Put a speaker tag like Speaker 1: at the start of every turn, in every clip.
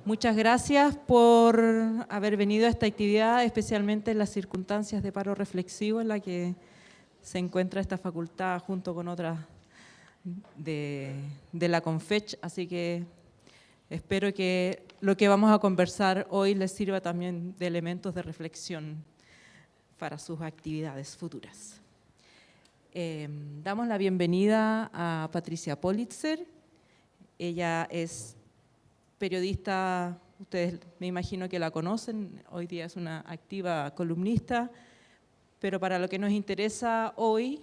Speaker 1: Muchas gracias por haber venido a esta actividad, especialmente en las circunstancias de paro reflexivo en la que se encuentra esta facultad junto con otras de la CONFECH, así que espero que lo que vamos a conversar hoy les sirva también de elementos de reflexión para sus actividades futuras. Damos la bienvenida a Patricia Politzer. Ella es periodista, ustedes me imagino que la conocen, hoy día es una activa columnista, pero para lo que nos interesa hoy,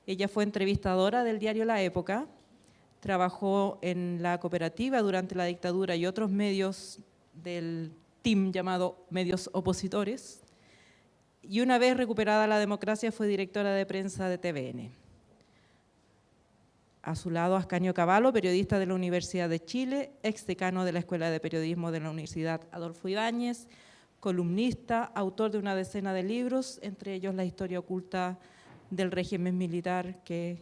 Speaker 1: ella fue entrevistadora del diario La Época, trabajó en la cooperativa durante la dictadura y otros medios del team llamado medios opositores, y una vez recuperada la democracia fue directora de prensa de TVN. A su lado, Ascanio Cavallo, periodista de la Universidad de Chile, exdecano de la Escuela de Periodismo de la Universidad Adolfo Ibáñez, columnista, autor de una decena de libros, entre ellos La historia oculta del régimen militar, que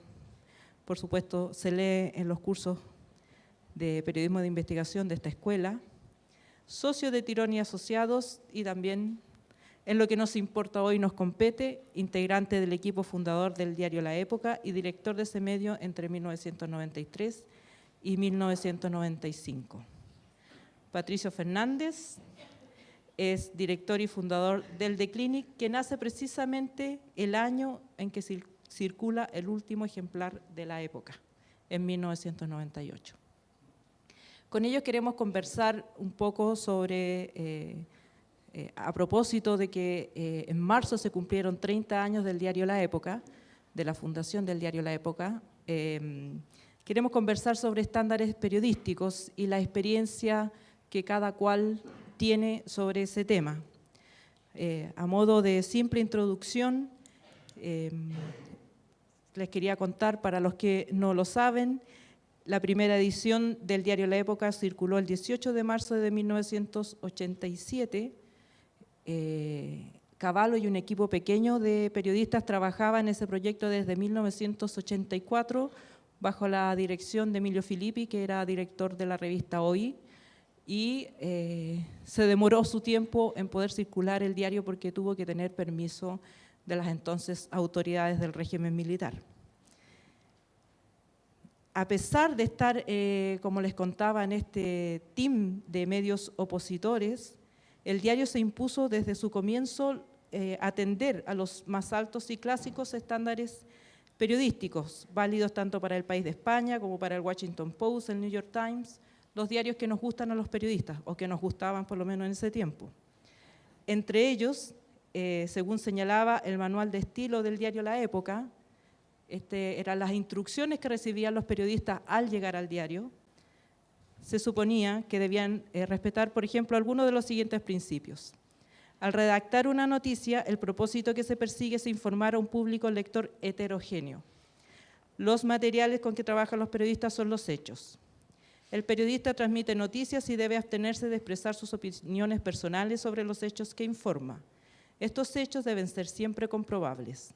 Speaker 1: por supuesto se lee en los cursos de periodismo de investigación de esta escuela, socio de Tirón y Asociados y también, en lo que nos importa hoy, nos compete, integrante del equipo fundador del diario La Época y director de ese medio entre 1993 y 1995. Patricio Fernández es director y fundador del The Clinic, que nace precisamente el año en que circula el último ejemplar de La Época, en 1998. Con ellos queremos conversar un poco sobre... a propósito de que en marzo se cumplieron 30 años del diario La Época, de la fundación del diario La Época, queremos conversar sobre estándares periodísticos y la experiencia que cada cual tiene sobre ese tema. A modo de simple introducción, les quería contar, para los que no lo saben, la primera edición del diario La Época circuló el 18 de marzo de 1987. Cavallo y un equipo pequeño de periodistas trabajaban en ese proyecto desde 1984 bajo la dirección de Emilio Filippi, que era director de la revista Hoy, y se demoró su tiempo en poder circular el diario porque tuvo que tener permiso de las entonces autoridades del régimen militar. A pesar de estar, como les contaba, en este team de medios opositores, el diario se impuso desde su comienzo atender a los más altos y clásicos estándares periodísticos, válidos tanto para El País de España como para el Washington Post, el New York Times, los diarios que nos gustan a los periodistas, o que nos gustaban por lo menos en ese tiempo. Entre ellos, según señalaba el manual de estilo del diario La Época, eran las instrucciones que recibían los periodistas al llegar al diario. Se suponía que debían respetar, por ejemplo, algunos de los siguientes principios. Al redactar una noticia, el propósito que se persigue es informar a un público lector heterogéneo. Los materiales con que trabajan los periodistas son los hechos. El periodista transmite noticias y debe abstenerse de expresar sus opiniones personales sobre los hechos que informa. Estos hechos deben ser siempre comprobables.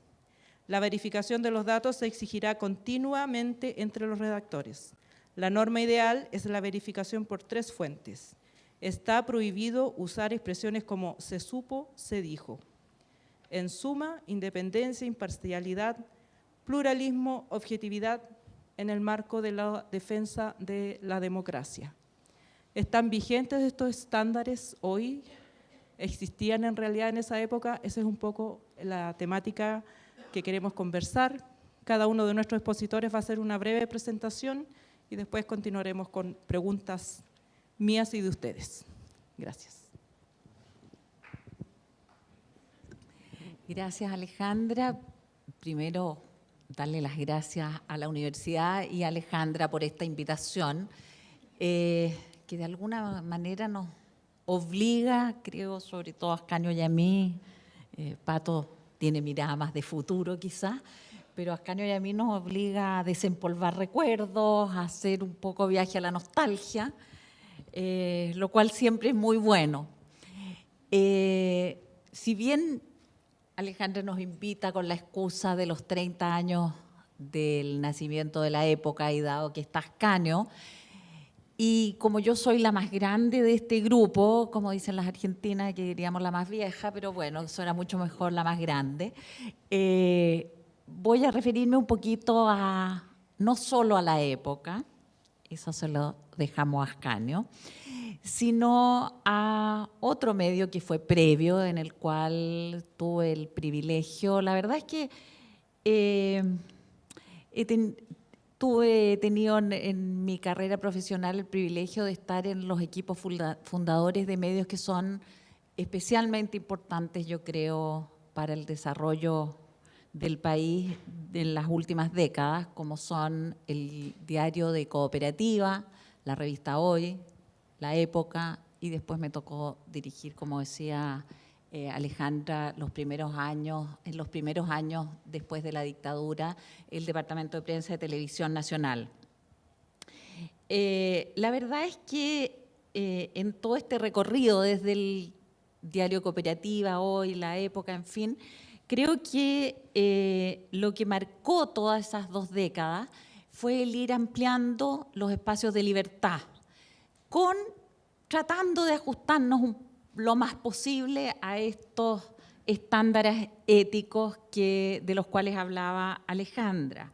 Speaker 1: La verificación de los datos se exigirá continuamente entre los redactores. La norma ideal es la verificación por 3 fuentes. Está prohibido usar expresiones como se supo, se dijo. En suma, independencia, imparcialidad, pluralismo, objetividad en el marco de la defensa de la democracia. ¿Están vigentes estos estándares hoy? ¿Existían en realidad en esa época? Esa es un poco la temática que queremos conversar. Cada uno de nuestros expositores va a hacer una breve presentación y después continuaremos con preguntas mías y de ustedes. Gracias.
Speaker 2: Gracias, Alejandra. Primero, darle las gracias a la universidad y a Alejandra por esta invitación, que de alguna manera nos obliga, creo, sobre todo a Ascanio y a mí, Pato tiene mirada más de futuro quizás, pero Ascanio y a mí nos obliga a desempolvar recuerdos, a hacer un poco viaje a la nostalgia, lo cual siempre es muy bueno. Si bien Alejandra nos invita con la excusa de los 30 años del nacimiento de La Época y dado que está Ascanio, Y como yo soy la más grande de este grupo, como dicen las argentinas, que diríamos la más vieja, pero bueno, suena mucho mejor la más grande, voy a referirme un poquito a, no solo a la época, eso se lo dejamos a Ascanio, sino a otro medio que fue previo, en el cual tuve el privilegio. La verdad es que he tenido en mi carrera profesional el privilegio de estar en los equipos fundadores de medios que son especialmente importantes, yo creo, para el desarrollo del país en las últimas décadas, como son el Diario de Cooperativa, la revista Hoy, La Época, y después me tocó dirigir, como decía Alejandra, en los primeros años después de la dictadura, el Departamento de Prensa de Televisión Nacional. La verdad es que en todo este recorrido, desde el Diario Cooperativa, Hoy, La Época, en fin, creo que lo que marcó todas esas 2 décadas fue el ir ampliando los espacios de libertad, tratando de ajustarnos lo más posible a estos estándares éticos de los cuales hablaba Alejandra.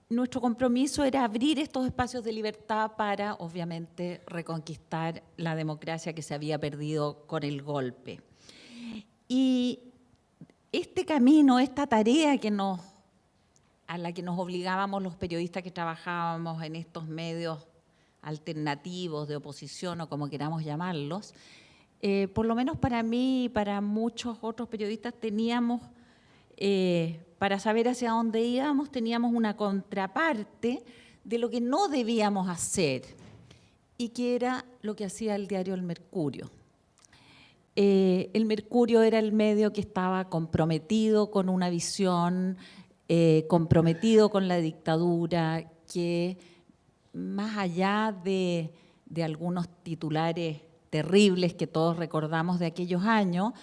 Speaker 2: Nuestro compromiso era abrir estos espacios de libertad para, obviamente, reconquistar la democracia que se había perdido con el golpe. Y este camino, esta tarea a la que nos obligábamos los periodistas que trabajábamos en estos medios alternativos, de oposición o como queramos llamarlos, por lo menos para mí y para muchos otros periodistas teníamos, para saber hacia dónde íbamos, teníamos una contraparte de lo que no debíamos hacer y que era lo que hacía el diario El Mercurio. El Mercurio era el medio que estaba comprometido con una visión, comprometido con la dictadura, que más allá de algunos titulares terribles que todos recordamos de aquellos años,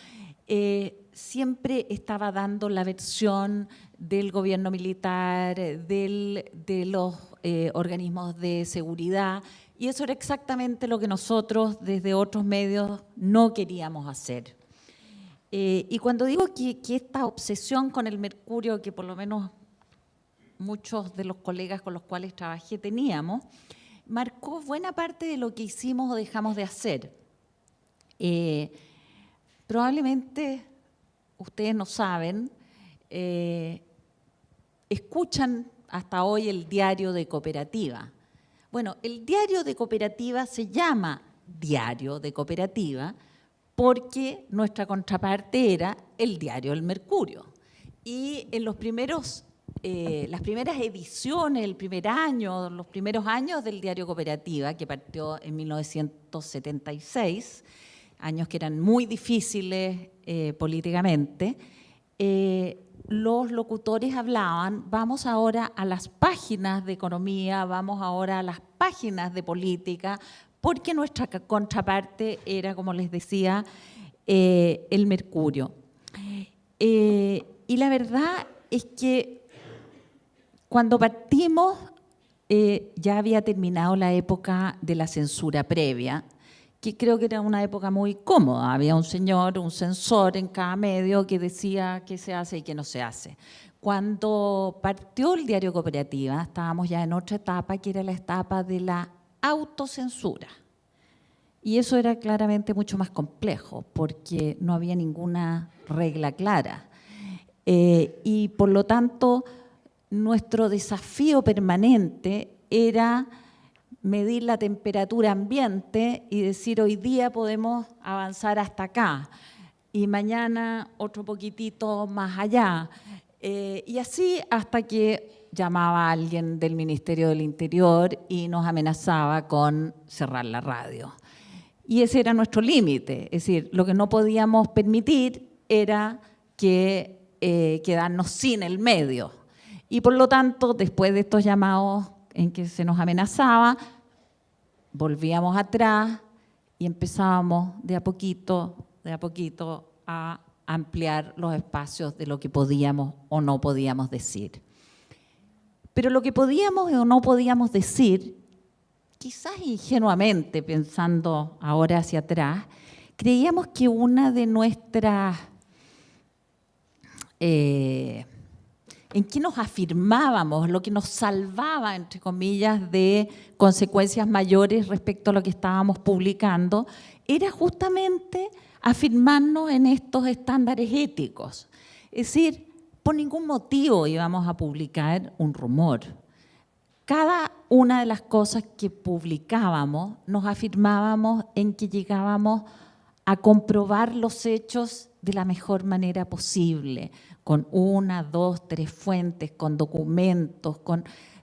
Speaker 2: siempre estaba dando la versión del gobierno militar, de los organismos de seguridad, y eso era exactamente lo que nosotros desde otros medios no queríamos hacer. Y cuando digo que esta obsesión con el Mercurio, que por lo menos muchos de los colegas con los cuales trabajé teníamos, marcó buena parte de lo que hicimos o dejamos de hacer. Probablemente ustedes no saben, escuchan hasta hoy el Diario de Cooperativa. Bueno, el Diario de Cooperativa se llama Diario de Cooperativa porque nuestra contraparte era el Diario El Mercurio. Y en las primeras ediciones, los primeros años del Diario Cooperativa, que partió en 1976, años que eran muy difíciles políticamente, los locutores hablaban, vamos ahora a las páginas de economía, vamos ahora a las páginas de política, porque nuestra contraparte era, como les decía, el Mercurio. Y la verdad es que cuando partimos ya había terminado la época de la censura previa, que creo que era una época muy cómoda. Había un censor en cada medio que decía qué se hace y qué no se hace. Cuando partió el Diario Cooperativa, estábamos ya en otra etapa, que era la etapa de la autocensura. Y eso era claramente mucho más complejo, porque no había ninguna regla clara. Y por lo tanto, nuestro desafío permanente era medir la temperatura ambiente y decir hoy día podemos avanzar hasta acá y mañana otro poquitito más allá. Y así hasta que llamaba a alguien del Ministerio del Interior y nos amenazaba con cerrar la radio. Y ese era nuestro límite, es decir, lo que no podíamos permitir era quedarnos sin el medio. Y por lo tanto, después de estos llamados en que se nos amenazaba, volvíamos atrás y empezábamos de a poquito a ampliar los espacios de lo que podíamos o no podíamos decir. Pero lo que podíamos o no podíamos decir quizás ingenuamente, pensando ahora hacia atrás, creíamos que una de nuestras, en que nos afirmábamos, lo que nos salvaba, entre comillas, de consecuencias mayores respecto a lo que estábamos publicando, era justamente afirmarnos en estos estándares éticos. Es decir, por ningún motivo íbamos a publicar un rumor. Cada una de las cosas que publicábamos nos afirmábamos en que llegábamos a comprobar los hechos de la mejor manera posible, con 1, 2, 3 fuentes, con documentos,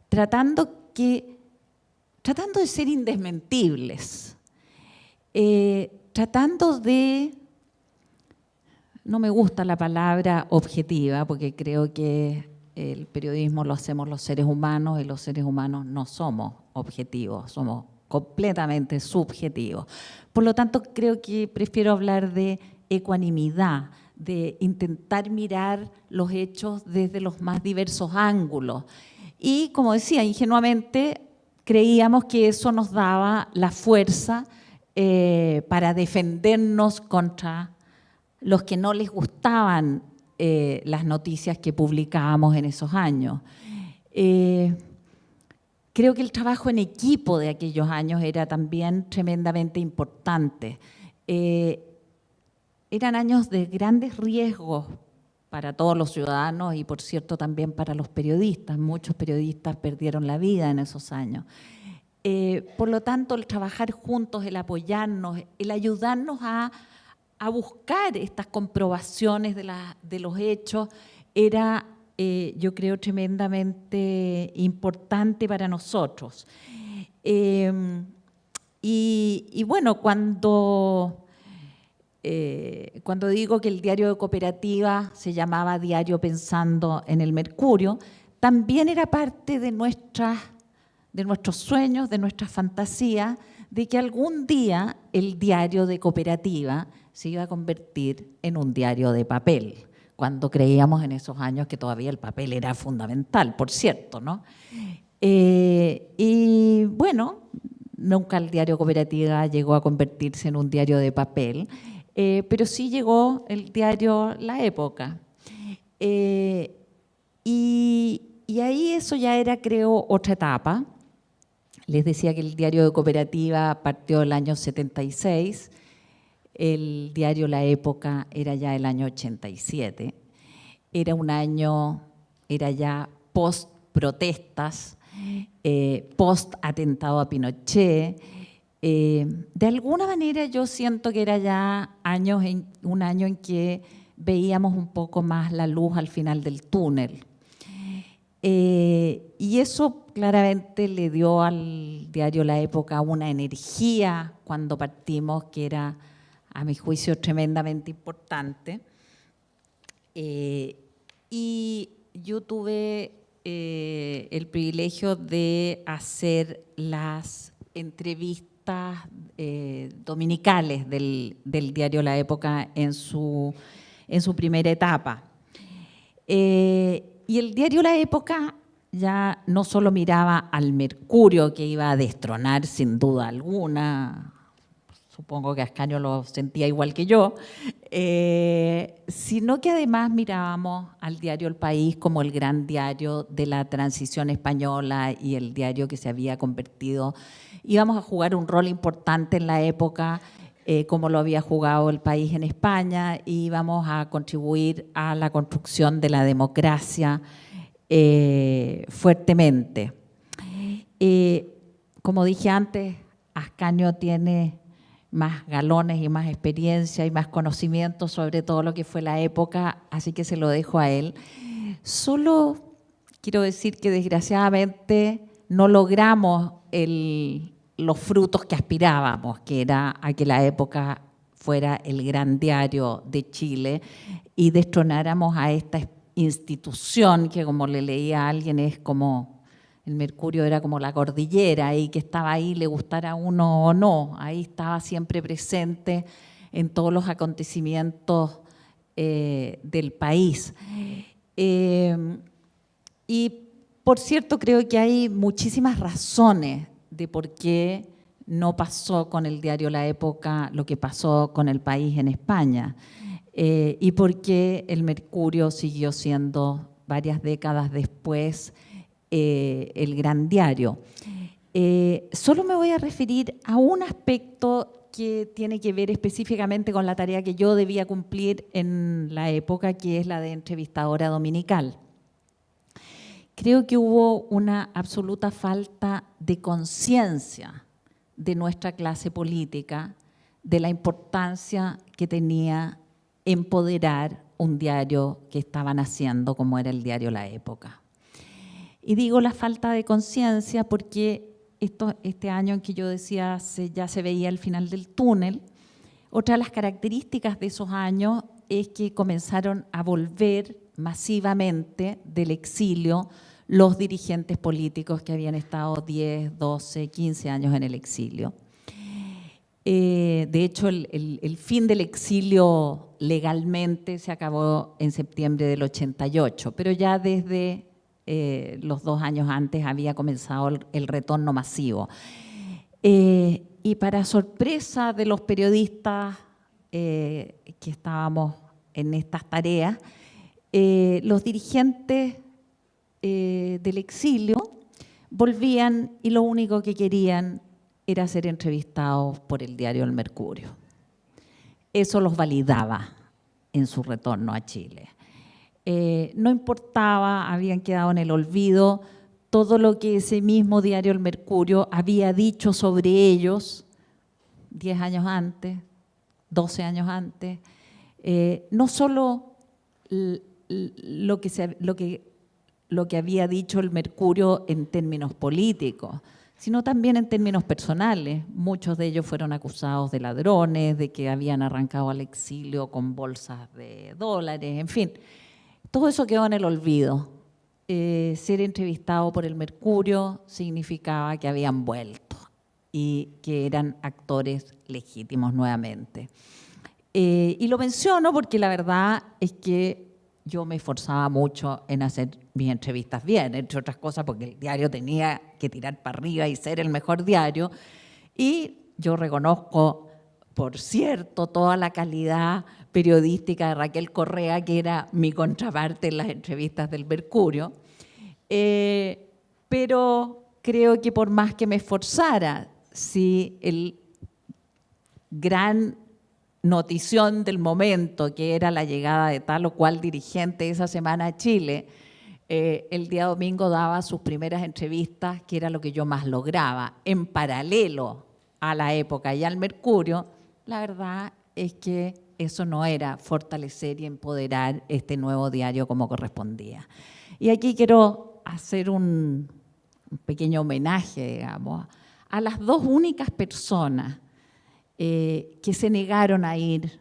Speaker 2: tratando de ser indesmentibles, tratando de, no me gusta la palabra objetiva, porque creo que el periodismo lo hacemos los seres humanos y los seres humanos no somos objetivos, somos completamente subjetivos. Por lo tanto, creo que prefiero hablar de ecuanimidad, de intentar mirar los hechos desde los más diversos ángulos. Y, como decía, ingenuamente creíamos que eso nos daba la fuerza para defendernos contra los que no les gustaban las noticias que publicábamos en esos años. Creo que el trabajo en equipo de aquellos años era también tremendamente importante. Eran años de grandes riesgos para todos los ciudadanos y, por cierto, también para los periodistas. Muchos periodistas perdieron la vida en esos años. Por lo tanto, el trabajar juntos, el apoyarnos, el ayudarnos a buscar estas comprobaciones de los hechos era, yo creo, tremendamente importante para nosotros. Y bueno, cuando digo que el diario de Cooperativa se llamaba Diario Pensando en el Mercurio, también era parte de nuestros sueños, de nuestras fantasías, de que algún día el diario de Cooperativa se iba a convertir en un diario de papel, cuando creíamos en esos años que todavía el papel era fundamental, por cierto, ¿no? Y bueno, nunca el diario Cooperativa llegó a convertirse en un diario de papel, pero sí llegó el diario La Época. Y ahí eso ya era, creo, otra etapa. Les decía que el diario de Cooperativa partió el año 76, el diario La Época era ya el año 87, era ya post-protestas, post-atentado a Pinochet. De alguna manera yo siento que era ya un año en que veíamos un poco más la luz al final del túnel. Y eso claramente le dio al diario La Época una energía cuando partimos que era, a mi juicio, tremendamente importante. Y yo tuve el privilegio de hacer las entrevistas dominicales del diario La Época en su primera etapa. Y el diario La Época ya no solo miraba al Mercurio, que iba a destronar sin duda alguna, supongo que Ascanio lo sentía igual que yo, sino que además mirábamos al diario El País como el gran diario de la transición española y el diario que se había convertido, íbamos a jugar un rol importante en la época, como lo había jugado El País en España, y íbamos a contribuir a la construcción de la democracia fuertemente. Como dije antes, Ascanio tiene más galones y más experiencia y más conocimiento sobre todo lo que fue la época, así que se lo dejo a él. Solo quiero decir que desgraciadamente no logramos los frutos que aspirábamos, que era a que La Época fuera el gran diario de Chile y destronáramos a esta institución que, como le leía a alguien, es como el Mercurio era como la cordillera y que estaba ahí, le gustara a uno o no, ahí estaba siempre presente en todos los acontecimientos del país. Y por cierto, creo que hay muchísimas razones de por qué no pasó con el diario La Época lo que pasó con El País en España y por qué el Mercurio siguió siendo varias décadas después el gran diario. Solo me voy a referir a un aspecto que tiene que ver específicamente con la tarea que yo debía cumplir en La Época, que es la de entrevistadora dominical. Creo que hubo una absoluta falta de conciencia de nuestra clase política de la importancia que tenía empoderar un diario que estaban haciendo como era el diario La Época. Y digo la falta de conciencia porque este año en que yo decía ya se veía el final del túnel, otra de las características de esos años es que comenzaron a volver masivamente del exilio los dirigentes políticos que habían estado 10, 12, 15 años en el exilio. De hecho, el fin del exilio legalmente se acabó en septiembre del 88, pero ya desde los 2 años antes había comenzado el retorno masivo. Y para sorpresa de los periodistas que estábamos en estas tareas, los dirigentes del exilio volvían y lo único que querían era ser entrevistados por el diario El Mercurio. Eso los validaba en su retorno a Chile. No importaba, habían quedado en el olvido todo lo que ese mismo diario El Mercurio había dicho sobre ellos 10 años antes, 12 años antes. No solo lo que había dicho El Mercurio en términos políticos, sino también en términos personales. Muchos de ellos fueron acusados de ladrones, de que habían arrancado al exilio con bolsas de dólares, en fin. Todo eso quedó en el olvido. Ser entrevistado por El Mercurio significaba que habían vuelto y que eran actores legítimos nuevamente. Y lo menciono porque la verdad es que yo me esforzaba mucho en hacer mis entrevistas bien, entre otras cosas porque el diario tenía que tirar para arriba y ser el mejor diario. Y yo reconozco, por cierto, toda la calidad periodística de Raquel Correa, que era mi contraparte en las entrevistas del Mercurio. Pero creo que por más que me esforzara, si el gran notición del momento, que era la llegada de tal o cual dirigente esa semana a Chile, el día domingo daba sus primeras entrevistas, que era lo que yo más lograba, en paralelo a La Época y al Mercurio. La verdad es que eso no era fortalecer y empoderar este nuevo diario como correspondía. Y aquí quiero hacer un pequeño homenaje, digamos, a las 2 únicas personas que se negaron a ir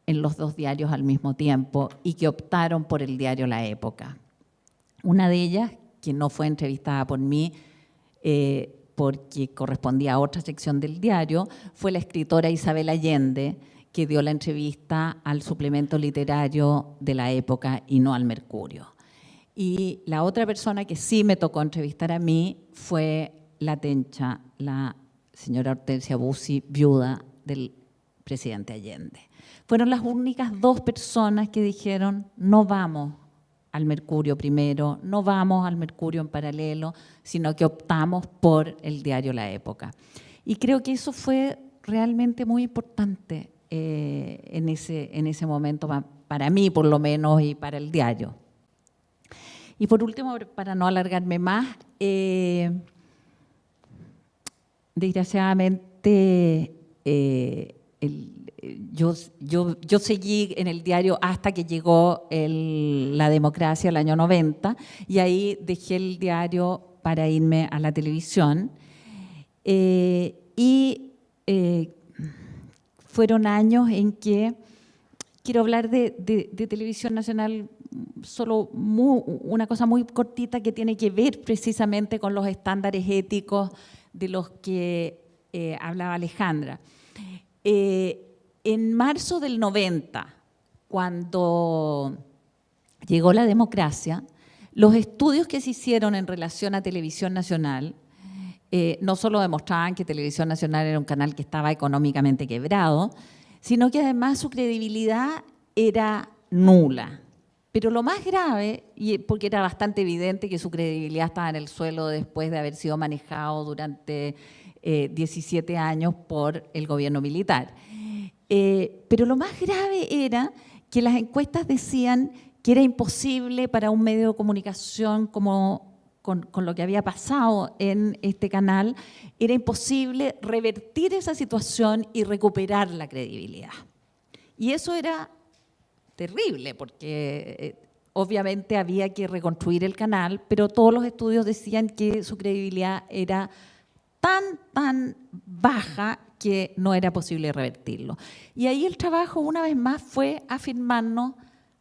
Speaker 2: en los 2 diarios al mismo tiempo y que optaron por el diario La Época. Una de ellas, que no fue entrevistada por mí porque correspondía a otra sección del diario, fue la escritora Isabel Allende, que dio la entrevista al suplemento literario de La Época y no al Mercurio. Y la otra persona que sí me tocó entrevistar a mí fue la tencha, la señora Hortensia Bussi, viuda del presidente Allende. Fueron las únicas 2 personas que dijeron no vamos al Mercurio primero, no vamos al Mercurio en paralelo, sino que optamos por el diario La Época. Y creo que eso fue realmente muy importante en ese momento, para mí por lo menos y para el diario. Y por último, para no alargarme más, desgraciadamente yo seguí en el diario hasta que llegó la democracia el año 90 y ahí dejé el diario para irme a la televisión. Fueron años en que, quiero hablar de Televisión Nacional, solo una cosa muy cortita que tiene que ver precisamente con los estándares éticos de los que hablaba Alejandra. En marzo del 90, cuando llegó la democracia, los estudios que se hicieron en relación a Televisión Nacional no solo demostraban que Televisión Nacional era un canal que estaba económicamente quebrado, sino que además su credibilidad era nula. Pero lo más grave, y porque era bastante evidente que su credibilidad estaba en el suelo después de haber sido manejado durante 17 años por el gobierno militar. Pero lo más grave era que las encuestas decían que era imposible para un medio de comunicación como con lo que había pasado en este canal, era imposible revertir esa situación y recuperar la credibilidad. Y eso era terrible, porque obviamente había que reconstruir el canal, pero todos los estudios decían que su credibilidad era tan baja que no era posible revertirlo. Y ahí el trabajo, una vez más, fue afirmarnos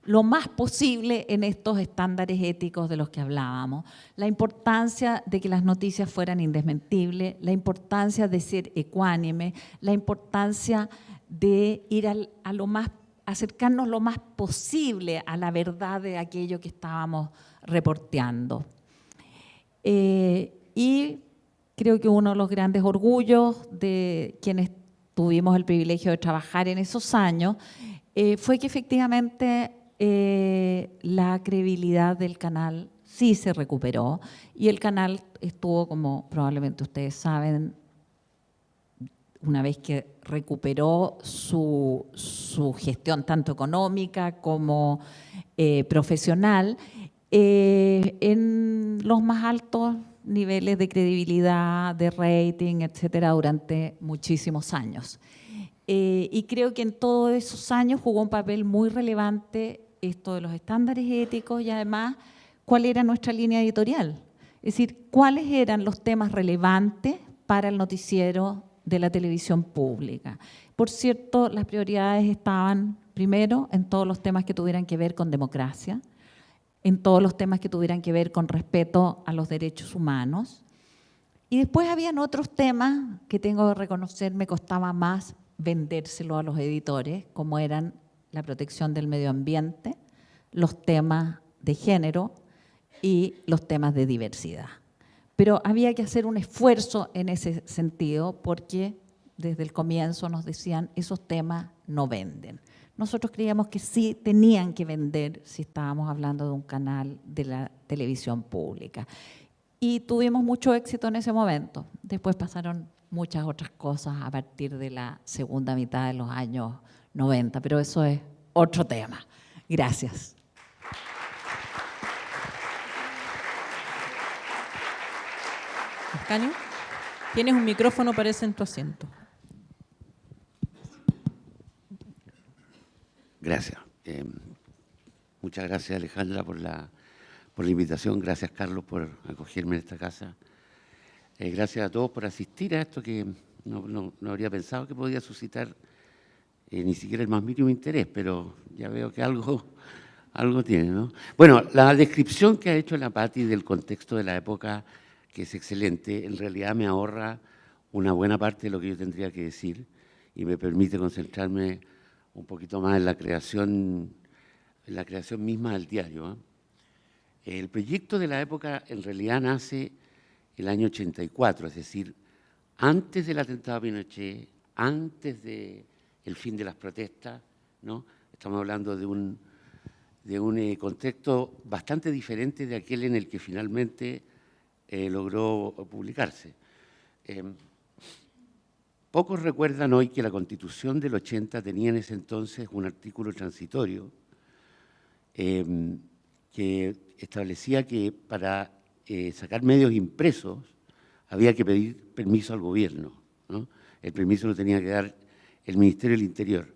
Speaker 2: lo más posible en estos estándares éticos de los que hablábamos, la importancia de que las noticias fueran indesmentibles, la importancia de ser ecuánime, la importancia de ir a lo más, acercarnos lo más posible a la verdad de aquello que estábamos reporteando. Y creo que uno de los grandes orgullos de quienes tuvimos el privilegio de trabajar en esos años fue que efectivamente la credibilidad del canal sí se recuperó y el canal estuvo, como probablemente ustedes saben, una vez que recuperó su gestión tanto económica como profesional, en los más altos niveles de credibilidad, de rating, etcétera, durante muchísimos años. Y creo que en todos esos años jugó un papel muy relevante esto de los estándares éticos y además cuál era nuestra línea editorial. Es decir, cuáles eran los temas relevantes para el noticiero de la televisión pública. Por cierto, las prioridades estaban primero en todos los temas que tuvieran que ver con democracia, en todos los temas que tuvieran que ver con respeto a los derechos humanos. Y después habían otros temas que tengo que reconocer me costaba más vendérselo a los editores, como eran la protección del medio ambiente, los temas de género y los temas de diversidad. Pero había que hacer un esfuerzo en ese sentido porque desde el comienzo nos decían esos temas no venden. Nosotros creíamos que sí tenían que vender si estábamos hablando de un canal de la televisión pública. Y tuvimos mucho éxito en ese momento. Después pasaron muchas otras cosas a partir de la segunda mitad de los años 90, pero eso es otro tema. Gracias.
Speaker 1: Ascanio, tienes un micrófono, parece en tu asiento.
Speaker 3: Gracias. Muchas gracias, Alejandra, por la invitación. Gracias, Carlos, por acogerme en esta casa. Gracias a todos por asistir a esto que no habría pensado que podía suscitar ni siquiera el más mínimo interés, pero ya veo que algo tiene, ¿no? Bueno, la descripción que ha hecho la Pati del contexto de la época, que es excelente, en realidad me ahorra una buena parte de lo que yo tendría que decir y me permite concentrarme un poquito más en la creación misma del diario. El proyecto de la época en realidad nace el año 84, es decir, antes del atentado a Pinochet, antes del fin de las protestas, ¿no? Estamos hablando de un contexto bastante diferente de aquel en el que finalmente logró publicarse. Pocos recuerdan hoy que la Constitución del 80 tenía en ese entonces un artículo transitorio que establecía que para sacar medios impresos había que pedir permiso al gobierno, ¿no? El permiso lo tenía que dar el Ministerio del Interior.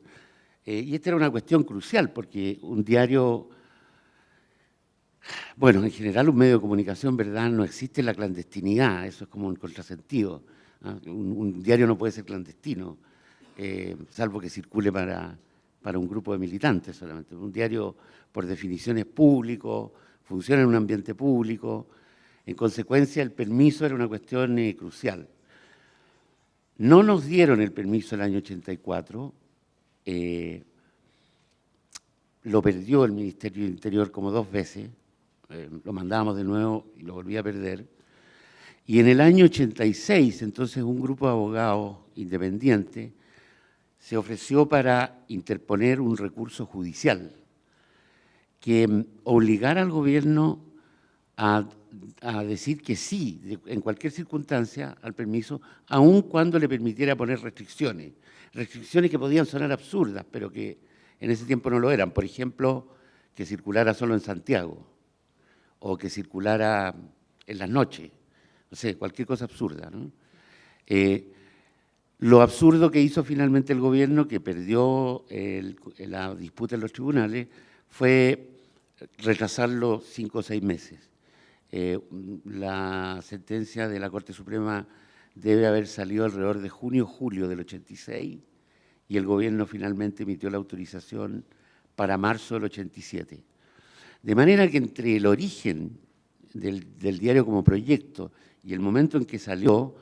Speaker 3: Y esta era una cuestión crucial porque un diario, bueno, en general un medio de comunicación, ¿verdad?, no existe la clandestinidad, eso es como un contrasentido. Un diario no puede ser clandestino, salvo que circule para un grupo de militantes solamente. Un diario, por definición, es público, funciona en un ambiente público. En consecuencia, el permiso era una cuestión crucial. No nos dieron el permiso el año 84, lo perdió el Ministerio del Interior como 2 veces, lo mandábamos de nuevo y lo volví a perder. Y en el año 86, entonces, un grupo de abogados independientes se ofreció para interponer un recurso judicial que obligara al gobierno a decir que sí, en cualquier circunstancia, al permiso, aun cuando le permitiera poner restricciones. Restricciones que podían sonar absurdas, pero que en ese tiempo no lo eran. Por ejemplo, que circulara solo en Santiago, o que circulara en las noches. No sé, cualquier cosa absurda, ¿no? Lo absurdo que hizo finalmente el gobierno, que perdió la disputa en los tribunales, fue retrasarlo 5 o 6 meses. La sentencia de la Corte Suprema debe haber salido alrededor de junio o julio del 86 y el gobierno finalmente emitió la autorización para marzo del 87. De manera que entre el origen del diario como proyecto y el momento en que salió,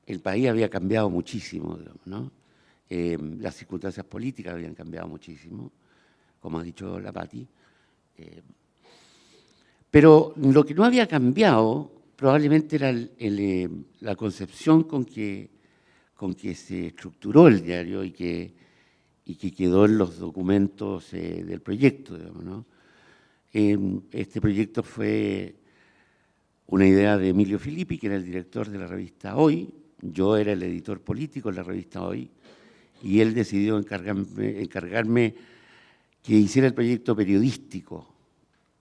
Speaker 3: el país había cambiado muchísimo, ¿no? Las circunstancias políticas habían cambiado muchísimo, como ha dicho la Pati. Pero lo que no había cambiado probablemente era la concepción con que se estructuró el diario y que quedó en los documentos del proyecto, digamos, ¿no? Este proyecto fue una idea de Emilio Filippi, que era el director de la revista Hoy. Yo era el editor político de la revista Hoy y él decidió encargarme que hiciera el proyecto periodístico.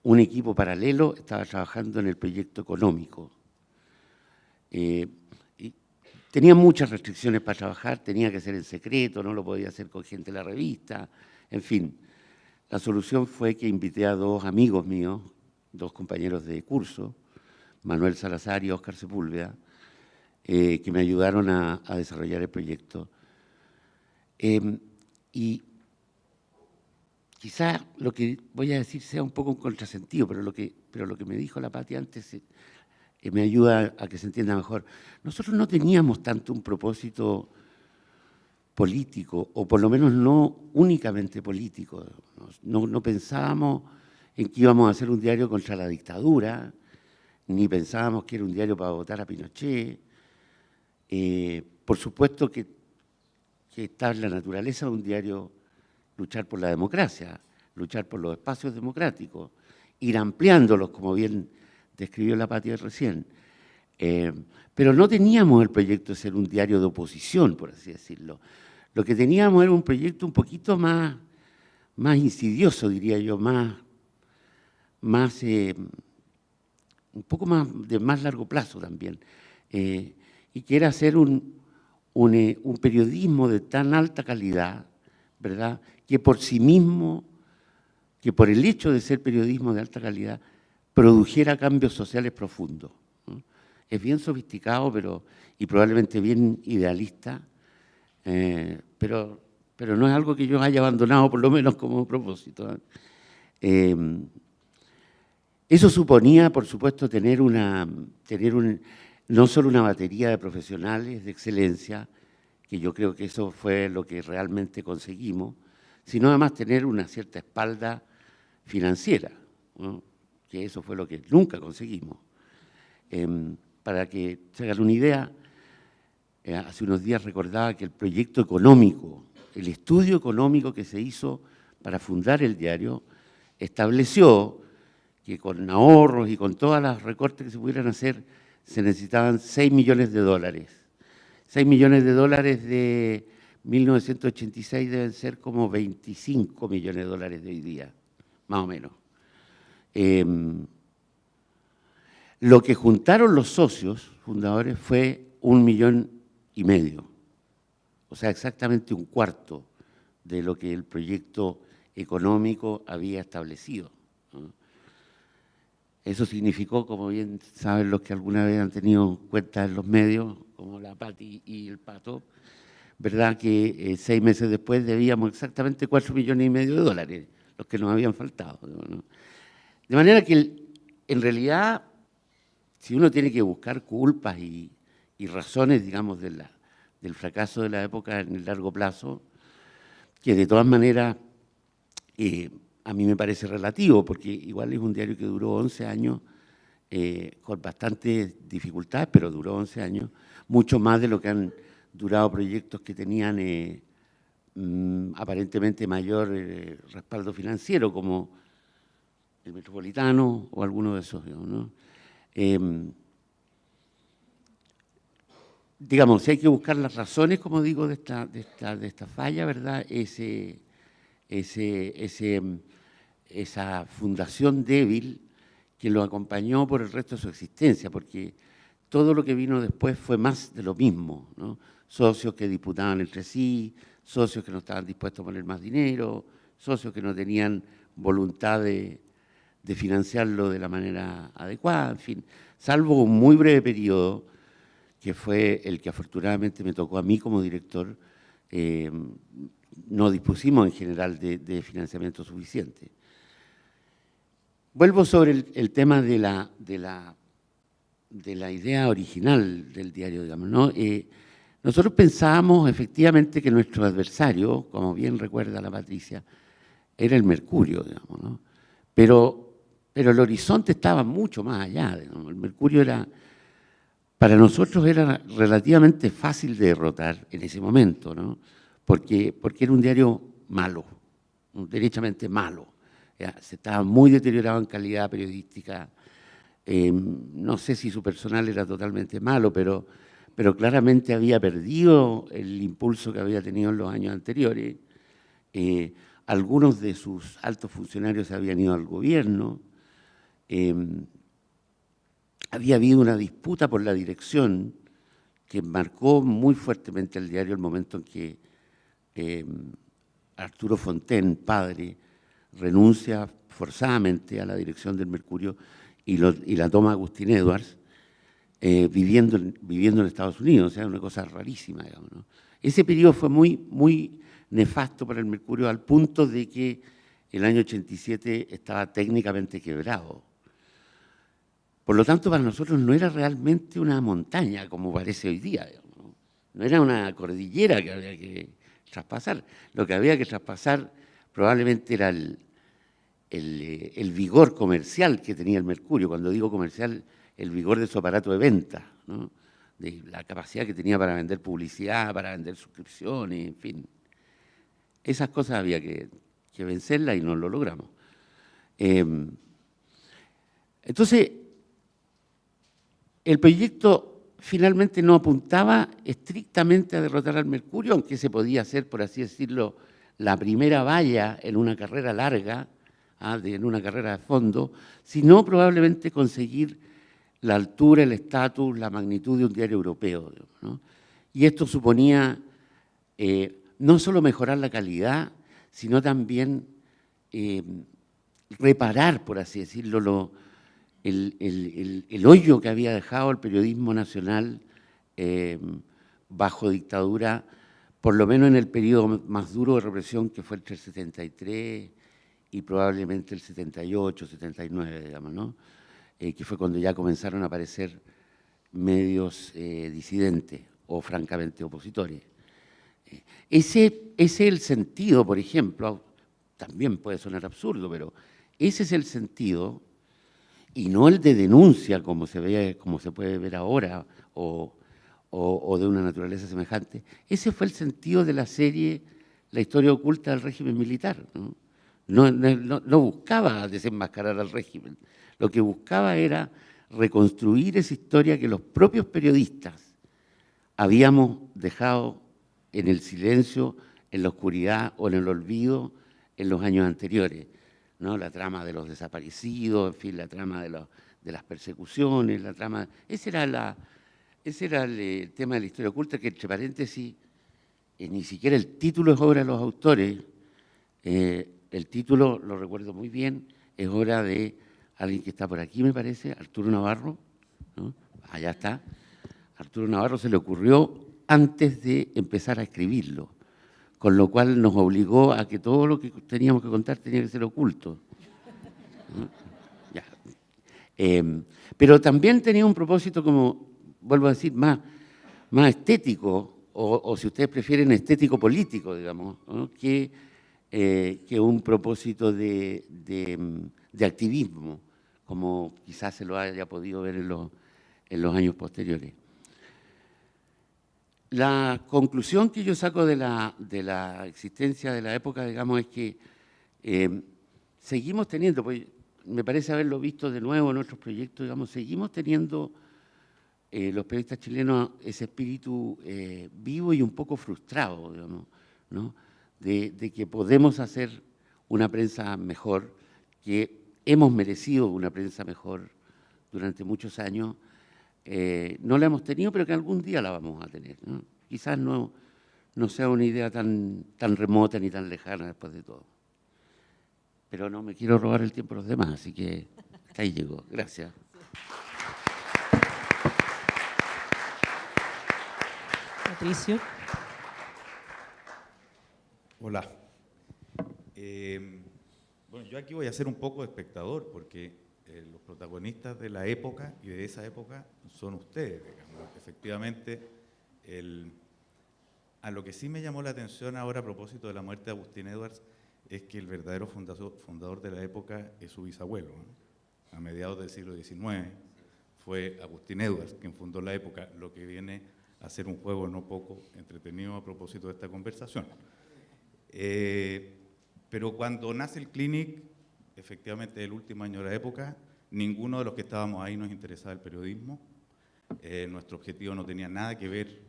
Speaker 3: Un equipo paralelo estaba trabajando en el proyecto económico. Y tenía muchas restricciones para trabajar, tenía que ser en secreto, no lo podía hacer con gente de la revista, en fin. La solución fue que invité a 2 amigos míos, 2 compañeros de curso, Manuel Salazar y Óscar Sepúlveda, que me ayudaron a desarrollar el proyecto. Y quizá lo que voy a decir sea un poco un contrasentido, pero lo que me dijo la Pati antes me ayuda a que se entienda mejor. Nosotros no teníamos tanto un propósito político, o por lo menos no únicamente político. No pensábamos en que íbamos a hacer un diario contra la dictadura, ni pensábamos que era un diario para votar a Pinochet. Por supuesto que está en la naturaleza de un diario luchar por la democracia, luchar por los espacios democráticos, ir ampliándolos, como bien describió la Pati recién. Pero no teníamos el proyecto de ser un diario de oposición, por así decirlo. Lo que teníamos era un proyecto un poquito más insidioso, diría yo, un poco más de más largo plazo también, y que era hacer un periodismo de tan alta calidad, ¿verdad?, que por sí mismo, que por el hecho de ser periodismo de alta calidad, produjera cambios sociales profundos, ¿no? Es bien sofisticado, y probablemente bien idealista, pero no es algo que yo haya abandonado, por lo menos como propósito. Eso suponía, por supuesto, tener no solo una batería de profesionales de excelencia, que yo creo que eso fue lo que realmente conseguimos, sino además tener una cierta espalda financiera, ¿no?, que eso fue lo que nunca conseguimos. Para que se hagan una idea, hace unos días recordaba que el proyecto económico, el estudio económico que se hizo para fundar el diario, estableció que con ahorros y con todas las recortes que se pudieran hacer, se necesitaban $6 millones. $6 millones de 1986 deben ser como $25 millones de hoy día, más o menos. Lo que juntaron los socios fundadores fue $1,5 millones, o sea, exactamente un cuarto de lo que el proyecto económico había establecido, ¿no? Eso significó, como bien saben los que alguna vez han tenido cuenta en los medios, como la Pati y el Pato, ¿verdad?, que 6 meses después debíamos exactamente $4,5 millones, los que nos habían faltado, ¿no? De manera que, en realidad, si uno tiene que buscar culpas y razones, digamos, del fracaso de la época en el largo plazo, que de todas maneras a mí me parece relativo, porque igual es un diario que duró 11 años con bastantes dificultades, pero duró 11 años, mucho más de lo que han durado proyectos que tenían aparentemente mayor respaldo financiero, como el Metropolitano o alguno de esos, digamos, ¿no? Digamos, si hay que buscar las razones, como digo, de esta falla, ¿verdad? Esa fundación débil que lo acompañó por el resto de su existencia, porque todo lo que vino después fue más de lo mismo, ¿no? Socios que disputaban entre sí, socios que no estaban dispuestos a poner más dinero, socios que no tenían voluntad de financiarlo de la manera adecuada, en fin, salvo un muy breve periodo, que fue el que afortunadamente me tocó a mí como director, no dispusimos en general de financiamiento suficiente. Vuelvo sobre el tema de la idea original del diario, digamos, ¿no? Nosotros pensábamos efectivamente que nuestro adversario, como bien recuerda la Patricia, era el Mercurio, digamos, ¿no? Pero el horizonte estaba mucho más allá, digamos. El Mercurio para nosotros era relativamente fácil de derrotar en ese momento, ¿no? Porque era un diario malo, derechamente malo. Ya, se estaba muy deteriorado en calidad periodística. No sé si su personal era totalmente malo, pero claramente había perdido el impulso que había tenido en los años anteriores. Algunos de sus altos funcionarios se habían ido al gobierno. Había habido una disputa por la dirección que marcó muy fuertemente el diario el momento en que Arturo Fontaine, padre, renuncia forzadamente a la dirección del Mercurio y la toma Agustín Edwards, viviendo en Estados Unidos, o sea, una cosa rarísima, digamos, ¿no? Ese periodo fue muy nefasto para el Mercurio, al punto de que el año 87 estaba técnicamente quebrado. Por lo tanto, para nosotros no era realmente una montaña, como parece hoy día, digamos, ¿no? No era una cordillera que había que traspasar. Lo que había que traspasar probablemente era el vigor comercial que tenía el Mercurio. Cuando digo comercial, el vigor de su aparato de venta, ¿no? De la capacidad que tenía para vender publicidad, para vender suscripciones, en fin. Esas cosas había que vencerlas y no lo logramos. Entonces, el proyecto finalmente no apuntaba estrictamente a derrotar al Mercurio, aunque se podía hacer, por así decirlo, la primera valla en una carrera larga, en una carrera de fondo, sino probablemente conseguir la altura, el estatus, la magnitud de un diario europeo, ¿no? Y esto suponía no solo mejorar la calidad, sino también reparar, por así decirlo, el hoyo que había dejado el periodismo nacional bajo dictadura, por lo menos en el periodo más duro de represión, que fue entre el 73 y probablemente el 78, 79, digamos, ¿no? Que fue cuando ya comenzaron a aparecer medios disidentes o francamente opositores. Ese es el sentido, por ejemplo, también puede sonar absurdo, pero ese es el sentido, y no el de denuncia, como se puede ver ahora, o de una naturaleza semejante. Ese fue el sentido de la serie La historia oculta del régimen militar, ¿no? No buscaba desenmascarar al régimen, lo que buscaba era reconstruir esa historia que los propios periodistas habíamos dejado en el silencio, en la oscuridad o en el olvido en los años anteriores, ¿no? La trama de los desaparecidos, en fin, la trama de las persecuciones, la trama... Ese era el tema de la historia oculta, que entre paréntesis, ni siquiera el título es obra de los autores. El título, lo recuerdo muy bien, es obra de alguien que está por aquí, me parece, Arturo Navarro, ¿no? Allá está. Arturo Navarro se le ocurrió antes de empezar a escribirlo, con lo cual nos obligó a que todo lo que teníamos que contar tenía que ser oculto, ¿no? Ya. Pero también tenía un propósito, como vuelvo a decir, más estético, o si ustedes prefieren, estético-político, digamos, ¿no? que un propósito de activismo, como quizás se lo haya podido ver en los años posteriores. La conclusión que yo saco de la existencia de la época, digamos, es que seguimos teniendo, pues me parece haberlo visto de nuevo en otros proyectos, digamos, seguimos teniendo los periodistas chilenos ese espíritu vivo y un poco frustrado, digamos, ¿no? De que podemos hacer una prensa mejor, que hemos merecido una prensa mejor durante muchos años. No la hemos tenido, pero que algún día la vamos a tener, ¿no? Quizás no sea una idea tan remota ni tan lejana después de todo. Pero no me quiero robar el tiempo a los demás, así que hasta ahí llegó. Gracias.
Speaker 1: Patricio.
Speaker 4: Hola. Bueno, yo aquí voy a ser un poco de espectador, porque los protagonistas de la época y de esa época son ustedes, digamos. Efectivamente, a lo que sí me llamó la atención ahora a propósito de la muerte de Agustín Edwards es que el verdadero fundador de la época es su bisabuelo, ¿no? A mediados del siglo XIX fue Agustín Edwards quien fundó la época, lo que viene a ser un juego no poco entretenido a propósito de esta conversación. Pero cuando nace el Clinic, efectivamente el último año de la época, ninguno de los que estábamos ahí nos interesaba el periodismo. Nuestro objetivo no tenía nada que ver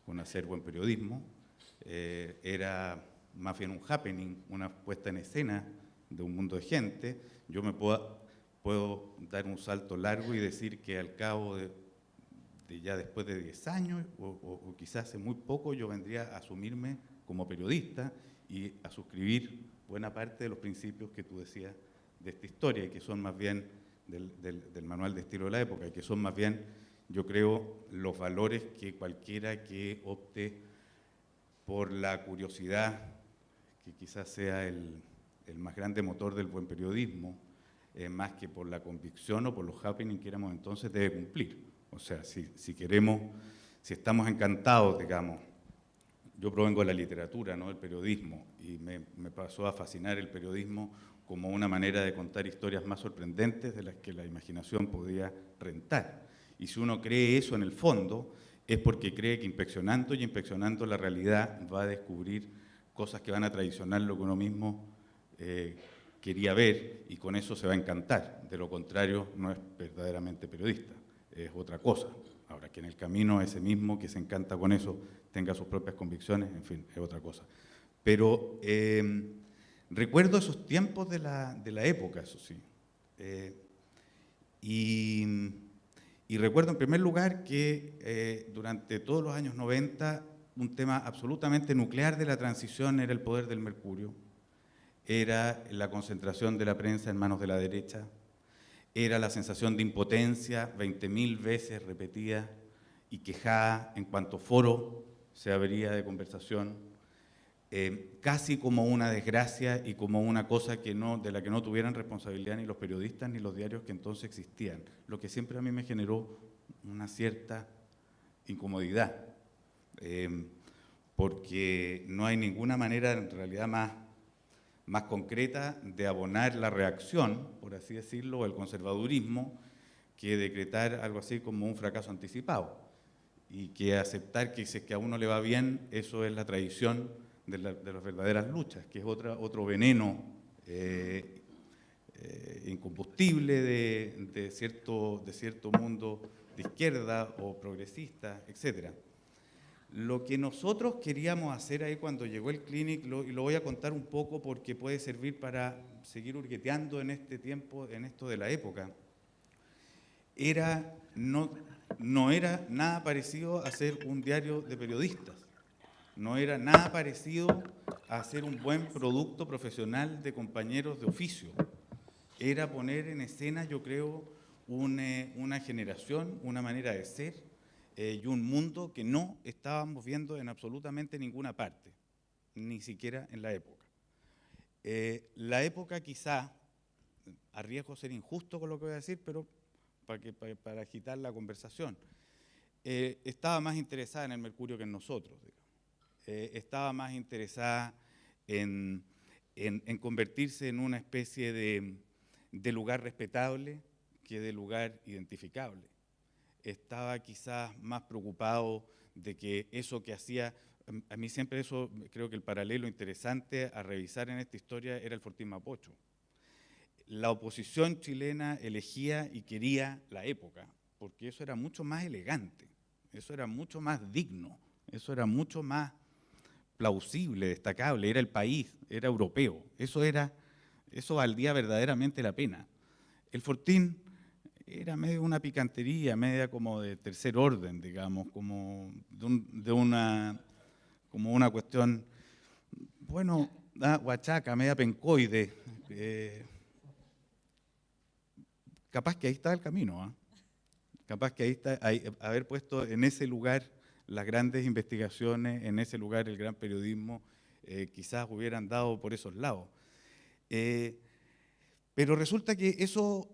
Speaker 4: con hacer buen periodismo. Era más bien un happening, una puesta en escena de un mundo de gente. Yo me puedo dar un salto largo y decir que al cabo de ya después de 10 años, o quizás hace muy poco, yo vendría a asumirme como periodista y a suscribir buena parte de los principios que tú decías de esta historia, y que son más bien del manual de estilo de la época, y que son más bien, yo creo, los valores que cualquiera que opte por la curiosidad, que quizás sea el más grande motor del buen periodismo, más que por la convicción o por los happenings que éramos entonces, debe cumplir. O sea, si queremos, si estamos encantados, digamos, yo provengo de la literatura, no del periodismo, y me pasó a fascinar el periodismo como una manera de contar historias más sorprendentes de las que la imaginación podía rentar. Y si uno cree eso en el fondo, es porque cree que inspeccionando y inspeccionando la realidad va a descubrir cosas que van a traicionar lo que uno mismo quería ver, y con eso se va a encantar. De lo contrario, no es verdaderamente periodista, es otra cosa. Ahora, que en el camino ese mismo que se encanta con eso tenga sus propias convicciones, en fin, es otra cosa. Pero recuerdo esos tiempos de la época, eso sí. Y recuerdo en primer lugar que durante todos los años 90 un tema absolutamente nuclear de la transición era el poder del mercurio, era la concentración de la prensa en manos de la derecha, era la sensación de impotencia 20.000 veces repetida y quejada en cuanto foro se abría de conversación, casi como una desgracia y como una cosa de la que no tuvieran responsabilidad ni los periodistas ni los diarios que entonces existían, lo que siempre a mí me generó una cierta incomodidad, porque no hay ninguna manera en realidad más concreta de abonar la reacción, por así decirlo, o el conservadurismo, que decretar algo así como un fracaso anticipado, y que aceptar que si es que a uno le va bien, eso es la traición de las verdaderas luchas, que es otro veneno incombustible de cierto mundo de izquierda o progresista, etc. Lo que nosotros queríamos hacer ahí cuando llegó el Clinic, y lo voy a contar un poco porque puede servir para seguir hurgueteando en este tiempo, en esto de la época, no era nada parecido a hacer un diario de periodistas, no era nada parecido a hacer un buen producto profesional de compañeros de oficio, era poner en escena, yo creo, una generación, una manera de ser, y un mundo que no estábamos viendo en absolutamente ninguna parte, ni siquiera en la época. La época quizá, arriesgo ser injusto con lo que voy a decir, pero para agitar la conversación, estaba más interesada en el mercurio que en nosotros, estaba más interesada en convertirse en una especie de lugar respetable, que de lugar identificable. Estaba quizás más preocupado de que eso que hacía, a mí siempre eso, creo que el paralelo interesante a revisar en esta historia era el Fortín Mapocho. La oposición chilena elegía y quería la época, porque eso era mucho más elegante, eso era mucho más digno, eso era mucho más plausible, destacable, era el país, era europeo, eso valdría verdaderamente la pena. El Fortín era medio una picantería, media como de tercer orden, digamos, como una cuestión, bueno, huachaca, media pencoide. Capaz que ahí está el camino, capaz que ahí está, haber puesto en ese lugar las grandes investigaciones, en ese lugar el gran periodismo, quizás hubieran dado por esos lados. Pero resulta que eso,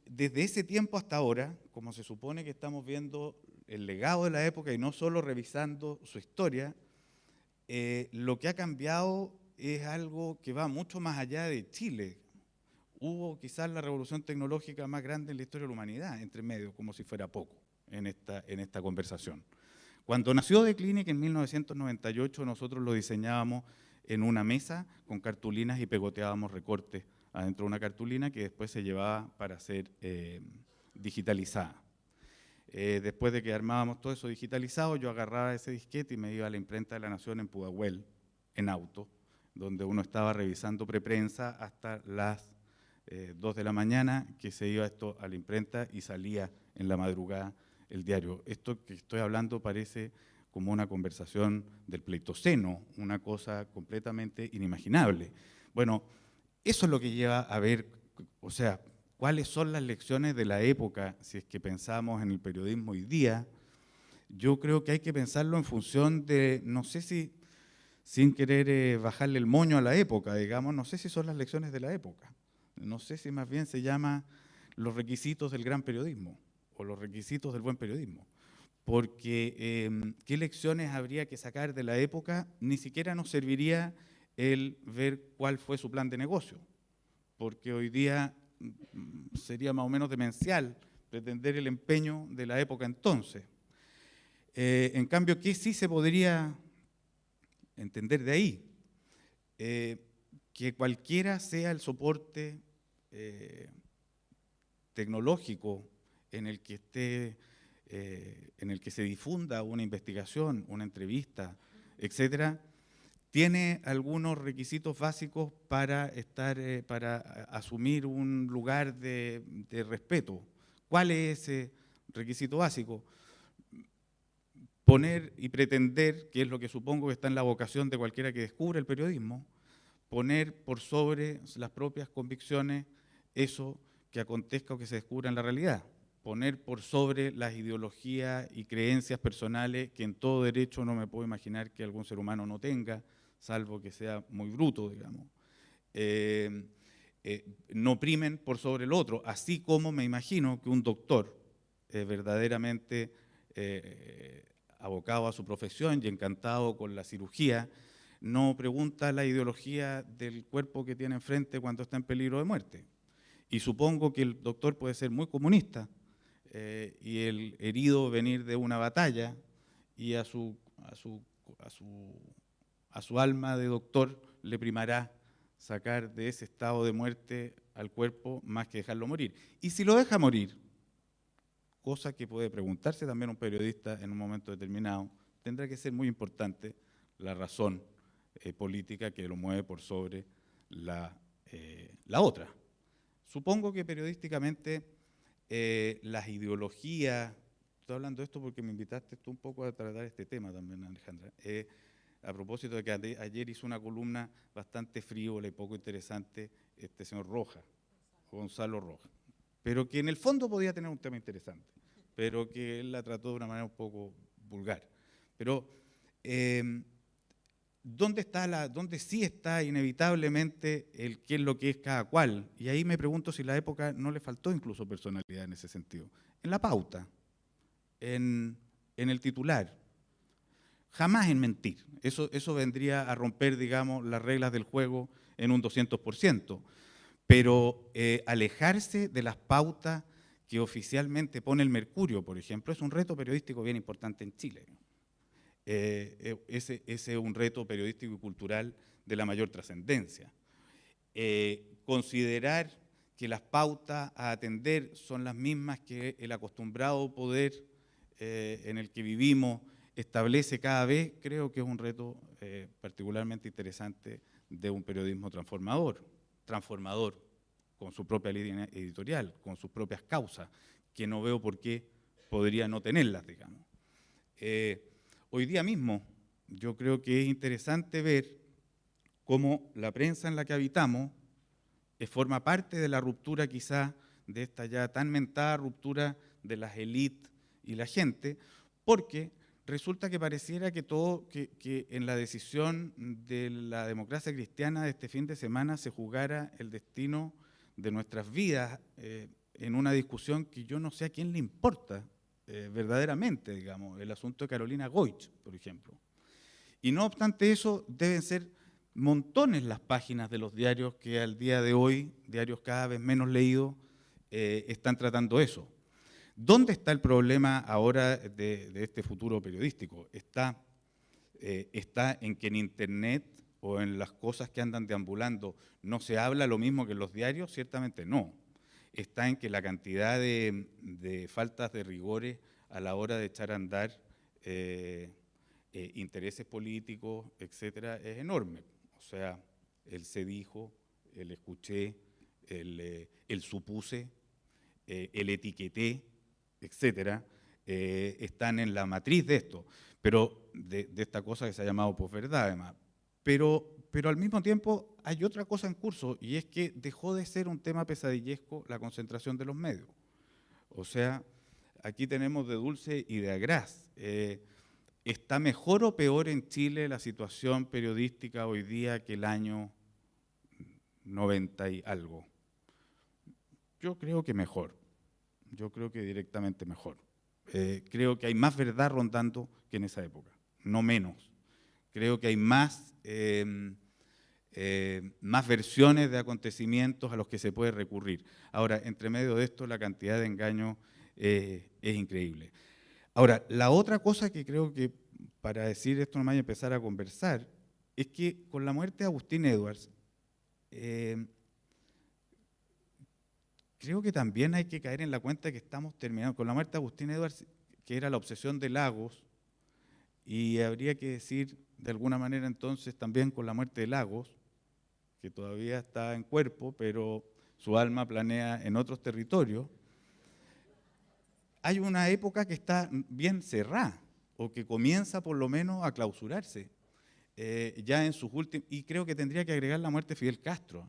Speaker 4: desde ese tiempo hasta ahora, como se supone que estamos viendo el legado de la época y no solo revisando su historia, lo que ha cambiado es algo que va mucho más allá de Chile. Hubo quizás la revolución tecnológica más grande en la historia de la humanidad, entre medio, como si fuera poco, en esta conversación. Cuando nació The Clinic en 1998, nosotros lo diseñábamos en una mesa con cartulinas y pegoteábamos recortes adentro de una cartulina que después se llevaba para ser digitalizada. Después de que armábamos todo eso digitalizado, yo agarraba ese disquete y me iba a la imprenta de La Nación en Pudahuel, en auto, donde uno estaba revisando preprensa hasta las 2 de la mañana, que se iba esto a la imprenta y salía en la madrugada el diario. Esto que estoy hablando parece como una conversación del Pleistoceno, una cosa completamente inimaginable. Bueno, eso es lo que lleva a ver, o sea, cuáles son las lecciones de la época, si es que pensamos en el periodismo hoy día. Yo creo que hay que pensarlo en función de, no sé si, sin querer bajarle el moño a la época, digamos, no sé si son las lecciones de la época. No sé si más bien se llama los requisitos del gran periodismo o los requisitos del buen periodismo. Porque ¿qué lecciones habría que sacar de la época? Ni siquiera nos serviría el ver cuál fue su plan de negocio. Porque hoy día sería más o menos demencial pretender el empeño de la época entonces. En cambio, ¿qué sí se podría entender de ahí? Que cualquiera sea el soporte tecnológico en el que se difunda una investigación, una entrevista, etcétera, tiene algunos requisitos básicos para asumir un lugar de respeto. ¿Cuál es ese requisito básico? Poner y pretender, que es lo que supongo que está en la vocación de cualquiera que descubre el periodismo, poner por sobre las propias convicciones eso que acontezca o que se descubra en la realidad. Poner por sobre las ideologías y creencias personales que en todo derecho no me puedo imaginar que algún ser humano no tenga, salvo que sea muy bruto, digamos. No primen por sobre el otro, así como me imagino que un doctor verdaderamente abocado a su profesión y encantado con la cirugía, no pregunta la ideología del cuerpo que tiene enfrente cuando está en peligro de muerte. Y supongo que el doctor puede ser muy comunista y el herido venir de una batalla y a su alma de doctor le primará sacar de ese estado de muerte al cuerpo más que dejarlo morir. Y si lo deja morir, cosa que puede preguntarse también un periodista en un momento determinado, tendrá que ser muy importante la razón política que lo mueve por sobre la otra. Supongo que periodísticamente las ideologías, estoy hablando de esto porque me invitaste tú un poco a tratar este tema también, Alejandra, a propósito de que ayer hizo una columna bastante frívola y poco interesante este señor Rojas, Gonzalo Rojas, pero que en el fondo podía tener un tema interesante, pero que él la trató de una manera un poco vulgar. Pero ¿dónde sí está inevitablemente el qué es lo que es cada cual? Y ahí me pregunto si la época no le faltó incluso personalidad en ese sentido. En la pauta, en el titular, jamás en mentir. Eso vendría a romper, digamos, las reglas del juego en un 200%. Pero alejarse de las pautas que oficialmente pone el Mercurio, por ejemplo, es un reto periodístico bien importante en Chile. Ese es un reto periodístico y cultural de la mayor trascendencia. Considerar que las pautas a atender son las mismas que el acostumbrado poder en el que vivimos establece cada vez, creo que es un reto particularmente interesante de un periodismo transformador con su propia línea editorial, con sus propias causas, que no veo por qué podría no tenerlas, digamos. Hoy día mismo yo creo que es interesante ver cómo la prensa en la que habitamos forma parte de la ruptura quizá de esta ya tan mentada ruptura de las élites y la gente, porque resulta que pareciera que que en la decisión de la democracia cristiana de este fin de semana se jugara el destino de nuestras vidas en una discusión que yo no sé a quién le importa verdaderamente, digamos, el asunto de Carolina Goich, por ejemplo. Y no obstante eso, deben ser montones las páginas de los diarios que al día de hoy, diarios cada vez menos leídos, están tratando eso. ¿Dónde está el problema ahora de este futuro periodístico? Está en que en Internet o en las cosas que andan deambulando no se habla lo mismo que en los diarios, ciertamente no. Está en que la cantidad de faltas de rigores a la hora de echar a andar intereses políticos, etcétera, es enorme. O sea, el se dijo, el escuché, el supuse, el etiqueté, etcétera, están en la matriz de esto, pero de esta cosa que se ha llamado posverdad, además. Pero al mismo tiempo hay otra cosa en curso, y es que dejó de ser un tema pesadillesco la concentración de los medios. O sea, aquí tenemos de dulce y de agraz. ¿Está mejor o peor en Chile la situación periodística hoy día que el año 90 y algo? Yo creo que mejor. Yo creo que directamente mejor. Creo que hay más verdad rondando que en esa época, no menos. Creo que hay más versiones de acontecimientos a los que se puede recurrir. Ahora, entre medio de esto, la cantidad de engaños es increíble. Ahora, la otra cosa que creo que, para decir esto nomás y empezar a conversar, es que con la muerte de Agustín Edwards, creo que también hay que caer en la cuenta que estamos terminando. Con la muerte de Agustín Edwards, que era la obsesión de Lagos, y habría que decir de alguna manera entonces también con la muerte de Lagos, que todavía está en cuerpo, pero su alma planea en otros territorios, hay una época que está bien cerrada, o que comienza por lo menos a clausurarse, ya en sus últimos, y creo que tendría que agregar la muerte de Fidel Castro,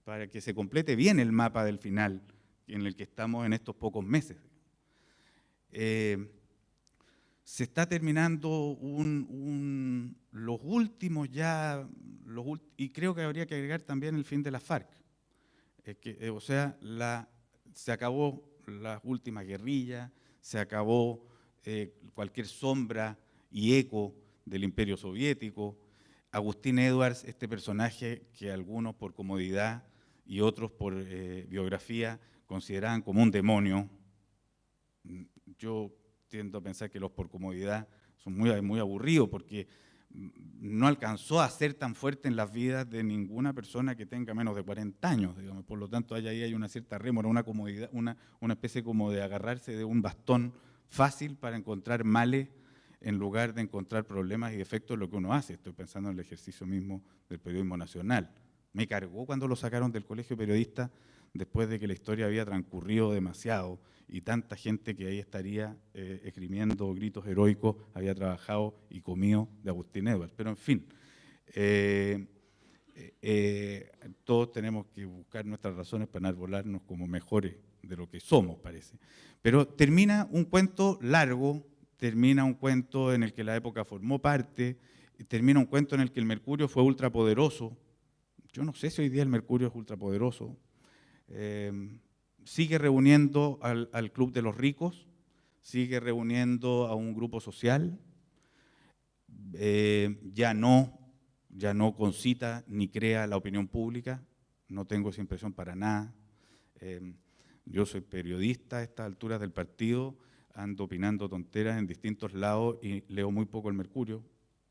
Speaker 4: para que se complete bien el mapa del final en el que estamos en estos pocos meses. Se está terminando los últimos ya, y creo que habría que agregar también el fin de la FARC. O sea, se acabó las últimas guerrillas, se acabó cualquier sombra y eco del Imperio Soviético. Agustín Edwards, este personaje que algunos por comodidad y otros por biografía consideraban como un demonio. Yo tiendo a pensar que los por comodidad son muy aburridos porque no alcanzó a ser tan fuerte en las vidas de ninguna persona que tenga menos de 40 años, digamos. Por lo tanto, ahí hay una cierta rémora, una comodidad, una especie como de agarrarse de un bastón fácil para encontrar males en lugar de encontrar problemas y defectos en lo que uno hace. Estoy pensando en el ejercicio mismo del periodismo nacional. Me cargó cuando lo sacaron del colegio periodista después de que la historia había transcurrido demasiado y tanta gente que ahí estaría esgrimiendo gritos heroicos había trabajado y comido de Agustín Edwards. Pero en fin, todos tenemos que buscar nuestras razones para enarbolarnos como mejores de lo que somos, parece. Pero termina un cuento largo, termina un cuento en el que la época formó parte, termina un cuento en el que el Mercurio fue ultrapoderoso. Yo no sé si hoy día el Mercurio es ultrapoderoso. Sigue reuniendo al Club de los Ricos, sigue reuniendo a un grupo social, ya no concita ni crea la opinión pública, no tengo esa impresión para nada. Yo soy periodista a estas alturas del partido, ando opinando tonteras en distintos lados y leo muy poco el Mercurio,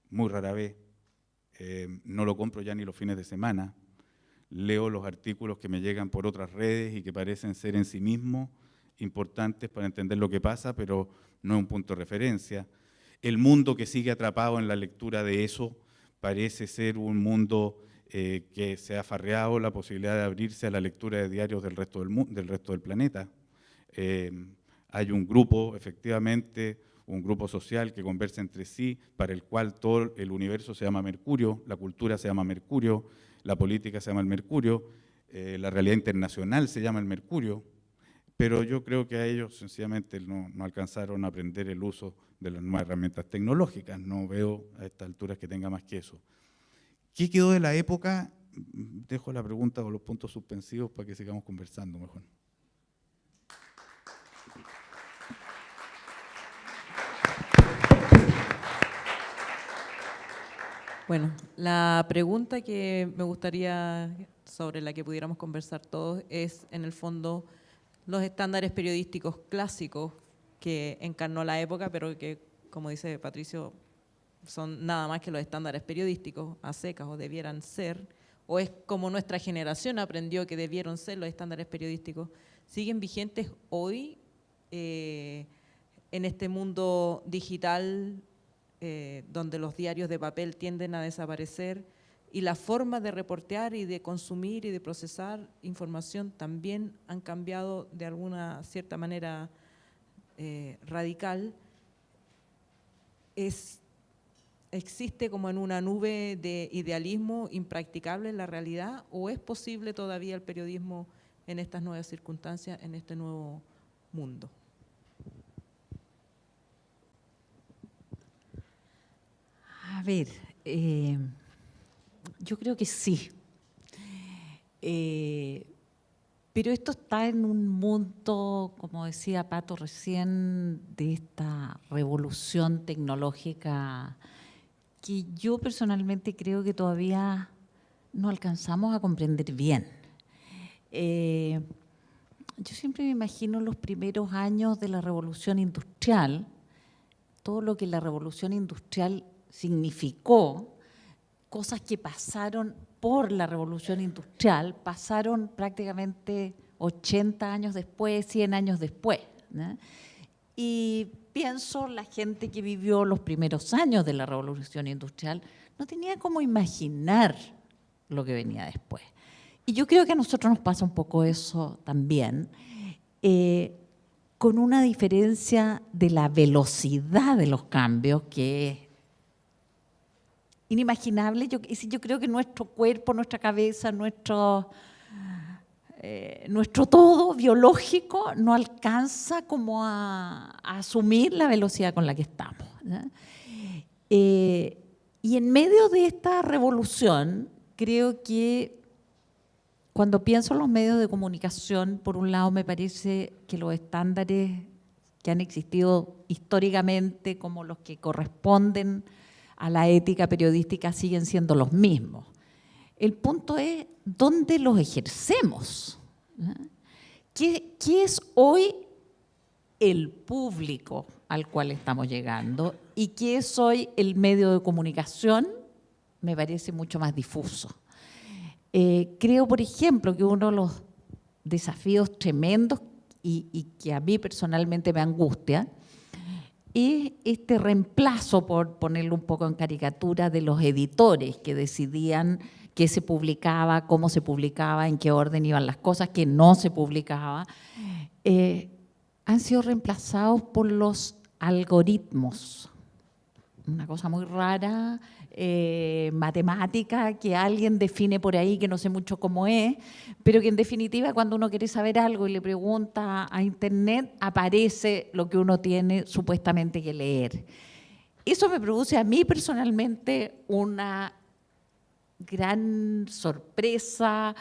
Speaker 4: muy rara vez. No lo compro ya ni los fines de semana. Leo los artículos que me llegan por otras redes y que parecen ser en sí mismos importantes para entender lo que pasa, pero no es un punto de referencia. El mundo que sigue atrapado en la lectura de eso parece ser un mundo que se ha farreado la posibilidad de abrirse a la lectura de diarios del resto del planeta. Hay un grupo, efectivamente, un grupo social que conversa entre sí, para el cual todo el universo se llama Mercurio, la cultura se llama Mercurio, la política se llama el Mercurio, la realidad internacional se llama el Mercurio, pero yo creo que a ellos sencillamente no alcanzaron a aprender el uso de las nuevas herramientas tecnológicas. No veo a estas alturas que tenga más que eso. ¿Qué quedó de la época? Dejo la pregunta con los puntos suspensivos para que sigamos conversando mejor.
Speaker 1: Bueno, la pregunta que me gustaría, sobre la que pudiéramos conversar todos, es en el fondo los estándares periodísticos clásicos que encarnó la época, pero que, como dice Patricio, son nada más que los estándares periodísticos a secas, o debieran ser, o es como nuestra generación aprendió que debieron ser los estándares periodísticos, siguen vigentes hoy en este mundo digital donde los diarios de papel tienden a desaparecer y la forma de reportear y de consumir y de procesar información también han cambiado de alguna cierta manera radical. ¿Existe como en una nube de idealismo impracticable en la realidad, o es posible todavía el periodismo en estas nuevas circunstancias, en este nuevo mundo?
Speaker 2: A ver, yo creo que sí. Pero esto está en un mundo, como decía Pato recién, de esta revolución tecnológica que yo personalmente creo que todavía no alcanzamos a comprender bien. Yo siempre me imagino los primeros años de la revolución industrial, todo lo que la revolución industrial significó, cosas que pasaron por la revolución industrial, pasaron prácticamente 80 años después, 100 años después, ¿no? Y pienso, la gente que vivió los primeros años de la revolución industrial no tenía cómo imaginar lo que venía después. Y yo creo que a nosotros nos pasa un poco eso también, con una diferencia de la velocidad de los cambios que es inimaginable. Yo creo que nuestro cuerpo, nuestra cabeza, nuestro todo biológico no alcanza como a asumir la velocidad con la que estamos, ¿no? Y en medio de esta revolución, creo que cuando pienso en los medios de comunicación, por un lado me parece que los estándares que han existido históricamente, como los que corresponden a la ética periodística, siguen siendo los mismos. El punto es dónde los ejercemos. ¿Qué es hoy el público al cual estamos llegando y qué es hoy el medio de comunicación? Me parece mucho más difuso. Creo, por ejemplo, que uno de los desafíos tremendos y que a mí personalmente me angustia es este reemplazo, por ponerlo un poco en caricatura, de los editores que decidían qué se publicaba, cómo se publicaba, en qué orden iban las cosas, qué no se publicaba, han sido reemplazados por los algoritmos. Una cosa muy rara, matemática, que alguien define por ahí, que no sé mucho cómo es, pero que en definitiva cuando uno quiere saber algo y le pregunta a internet, aparece lo que uno tiene supuestamente que leer. Eso me produce a mí personalmente una gran sorpresa,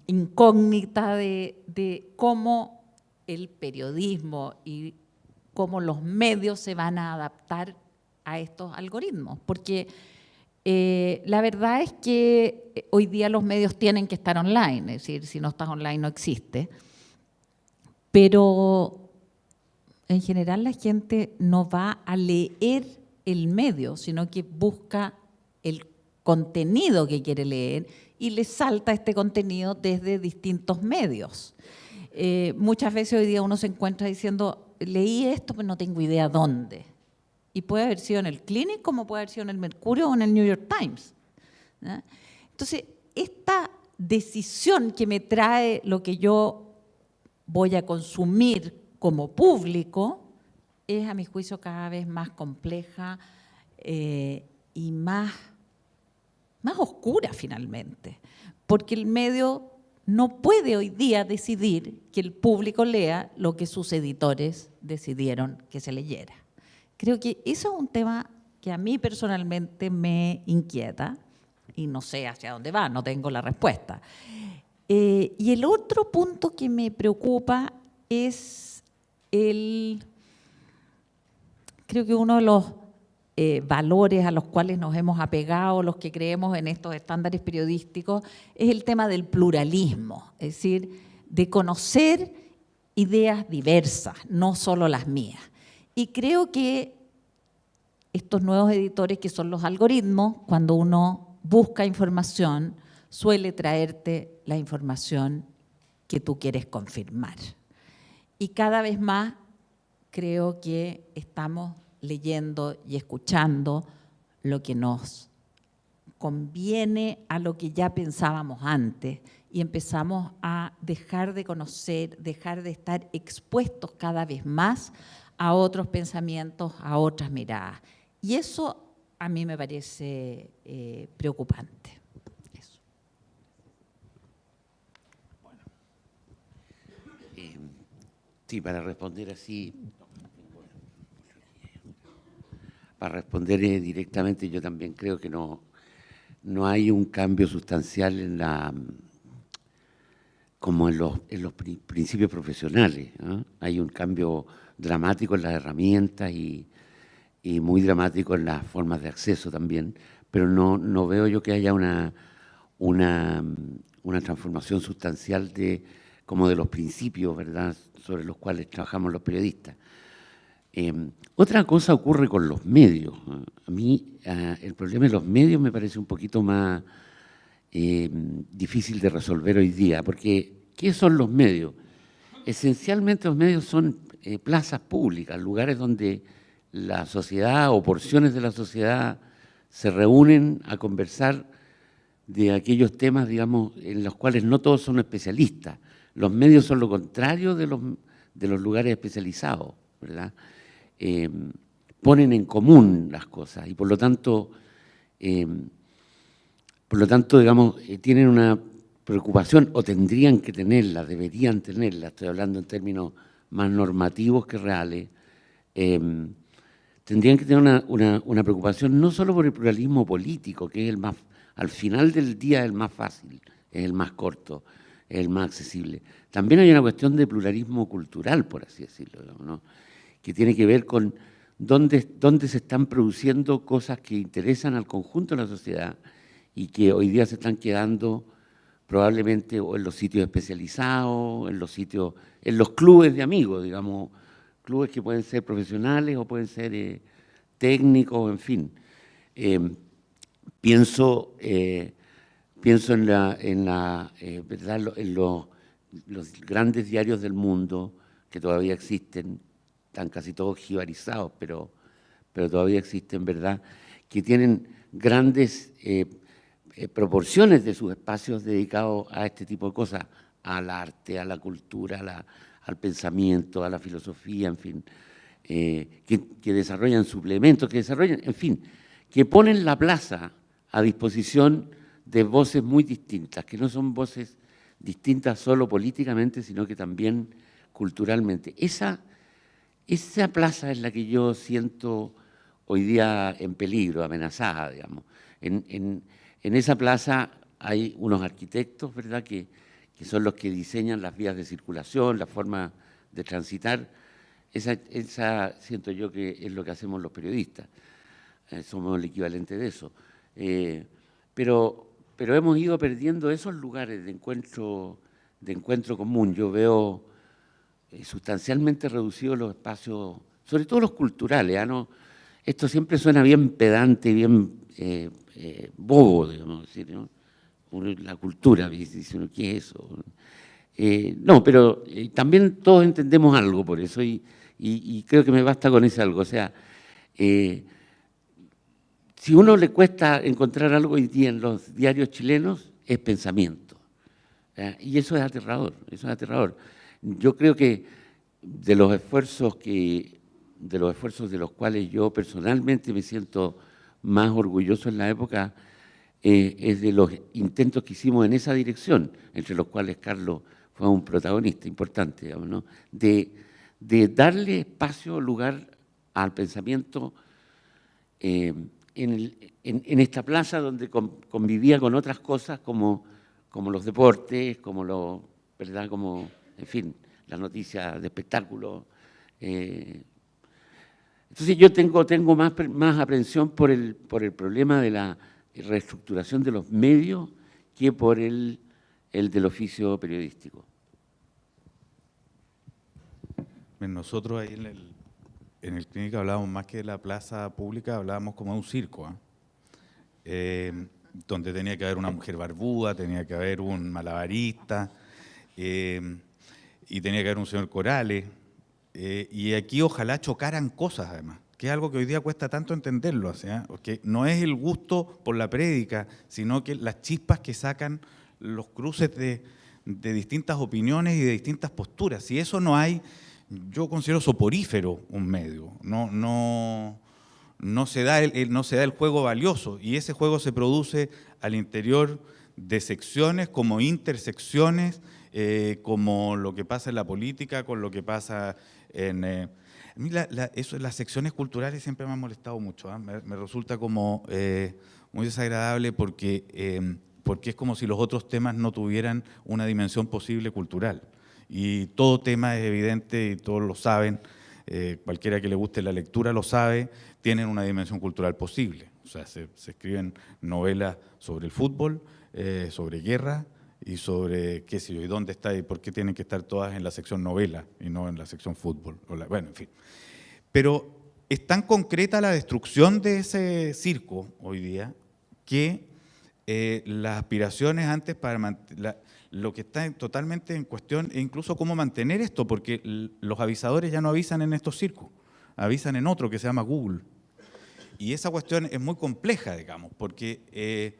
Speaker 2: incógnita de cómo el periodismo y cómo los medios se van a adaptar a estos algoritmos, porque La verdad es que hoy día los medios tienen que estar online, es decir, si no estás online no existe. Pero en general la gente no va a leer el medio, sino que busca el contenido que quiere leer y le salta este contenido desde distintos medios. Muchas veces hoy día uno se encuentra diciendo, leí esto, pero no tengo idea dónde. Y puede haber sido en el Clinic, como puede haber sido en el Mercurio o en el New York Times, ¿no? Entonces, esta decisión que me trae lo que yo voy a consumir como público es, a mi juicio, cada vez más compleja y más oscura finalmente, porque el medio no puede hoy día decidir que el público lea lo que sus editores decidieron que se leyera. Creo que eso es un tema que a mí personalmente me inquieta y no sé hacia dónde va, no tengo la respuesta. Y el otro punto que me preocupa es creo que uno de los valores a los cuales nos hemos apegado, los que creemos en estos estándares periodísticos, es el tema del pluralismo, es decir, de conocer ideas diversas, no solo las mías. Y creo que estos nuevos editores, que son los algoritmos, cuando uno busca información, suele traerte la información que tú quieres confirmar. Y cada vez más creo que estamos leyendo y escuchando lo que nos conviene a lo que ya pensábamos antes y empezamos a dejar de conocer, dejar de estar expuestos cada vez más a otros pensamientos, a otras miradas. Y eso a mí me parece preocupante. Eso.
Speaker 3: Bueno. Sí, para responder así, directamente, yo también creo que no hay un cambio sustancial como en los principios profesionales, ¿no? Hay un cambio dramático en las herramientas y muy dramático en las formas de acceso también, pero no veo yo que haya una transformación sustancial como de los principios, ¿verdad?, sobre los cuales trabajamos los periodistas. Otra cosa ocurre con los medios. A mí el problema de los medios me parece un poquito más difícil de resolver hoy día, porque ¿qué son los medios? Esencialmente los medios son plazas públicas, lugares donde la sociedad o porciones de la sociedad se reúnen a conversar de aquellos temas, digamos, en los cuales no todos son especialistas. Los medios son lo contrario de los lugares especializados, ¿verdad? Ponen en común las cosas y por lo tanto, digamos, tienen una preocupación, o tendrían que tenerla, deberían tenerla, estoy hablando en términos más normativos que reales, tendrían que tener una preocupación no solo por el pluralismo político, que es el más, al final del día es el más fácil, es el más corto, es el más accesible. También hay una cuestión de pluralismo cultural, por así decirlo, ¿no?, que tiene que ver con dónde se están produciendo cosas que interesan al conjunto de la sociedad y que hoy día se están quedando probablemente o en los sitios especializados, en los clubes de amigos, digamos, clubes que pueden ser profesionales o pueden ser técnicos, en fin. Pienso en ¿verdad?, en los grandes diarios del mundo que todavía existen, están casi todos jibarizados, pero todavía existen, ¿verdad?, que tienen grandes proporciones de sus espacios dedicados a este tipo de cosas, al arte, a la cultura, al pensamiento, a la filosofía, en fin, que desarrollan suplementos, en fin, que ponen la plaza a disposición de voces muy distintas, que no son voces distintas solo políticamente, sino que también culturalmente. Esa plaza es la que yo siento hoy día en peligro, amenazada, digamos. En esa plaza hay unos arquitectos, ¿verdad?, que son los que diseñan las vías de circulación, la forma de transitar. Esa siento yo que es lo que hacemos los periodistas. Somos el equivalente de eso. pero hemos ido perdiendo esos lugares de encuentro común. Yo veo sustancialmente reducidos los espacios, sobre todo los culturales. ¿No? Esto siempre suena bien pedante, bien bobo, digamos decir, ¿no? La cultura, dice uno, ¿qué es eso? No, pero también todos entendemos algo por eso y creo que me basta con ese algo. O sea, si uno le cuesta encontrar algo hoy día en los diarios chilenos, es pensamiento. Y eso es aterrador, eso es aterrador. Yo creo que de los esfuerzos de los cuales yo personalmente me siento más orgulloso en la época, es de los intentos que hicimos en esa dirección, entre los cuales Carlos fue un protagonista importante, digamos, ¿no? de darle espacio, lugar al pensamiento en esta plaza donde convivía con otras cosas como los deportes, ¿verdad? Como, en fin, las noticias de espectáculos. Entonces yo tengo más aprensión por el problema de la reestructuración de los medios que por el del oficio periodístico.
Speaker 4: Nosotros ahí en el clínico hablábamos más que de la plaza pública, hablábamos como de un circo, donde tenía que haber una mujer barbuda, tenía que haber un malabarista, y tenía que haber un señor Corales, y aquí ojalá chocaran cosas además, que es algo que hoy día cuesta tanto entenderlo, porque no es el gusto por la prédica, sino que las chispas que sacan los cruces de distintas opiniones y de distintas posturas. Si eso no hay, yo considero soporífero un medio, no se da el juego valioso, y ese juego se produce al interior de secciones como intersecciones, como lo que pasa en la política, con lo que pasa en... a mí las secciones culturales siempre me han molestado mucho, me resulta como muy desagradable porque es como si los otros temas no tuvieran una dimensión posible cultural. Y todo tema es evidente y todos lo saben, cualquiera que le guste la lectura lo sabe, tienen una dimensión cultural posible. O sea, se escriben novelas sobre el fútbol, sobre guerra y sobre qué sé yo, y dónde está y por qué tienen que estar todas en la sección novela y no en la sección fútbol. Bueno, en fin. Pero es tan concreta la destrucción de ese circo hoy día que las aspiraciones antes para lo que está totalmente en cuestión e incluso cómo mantener esto, porque los avisadores ya no avisan en estos circos, avisan en otro que se llama Google. Y esa cuestión es muy compleja, digamos, porque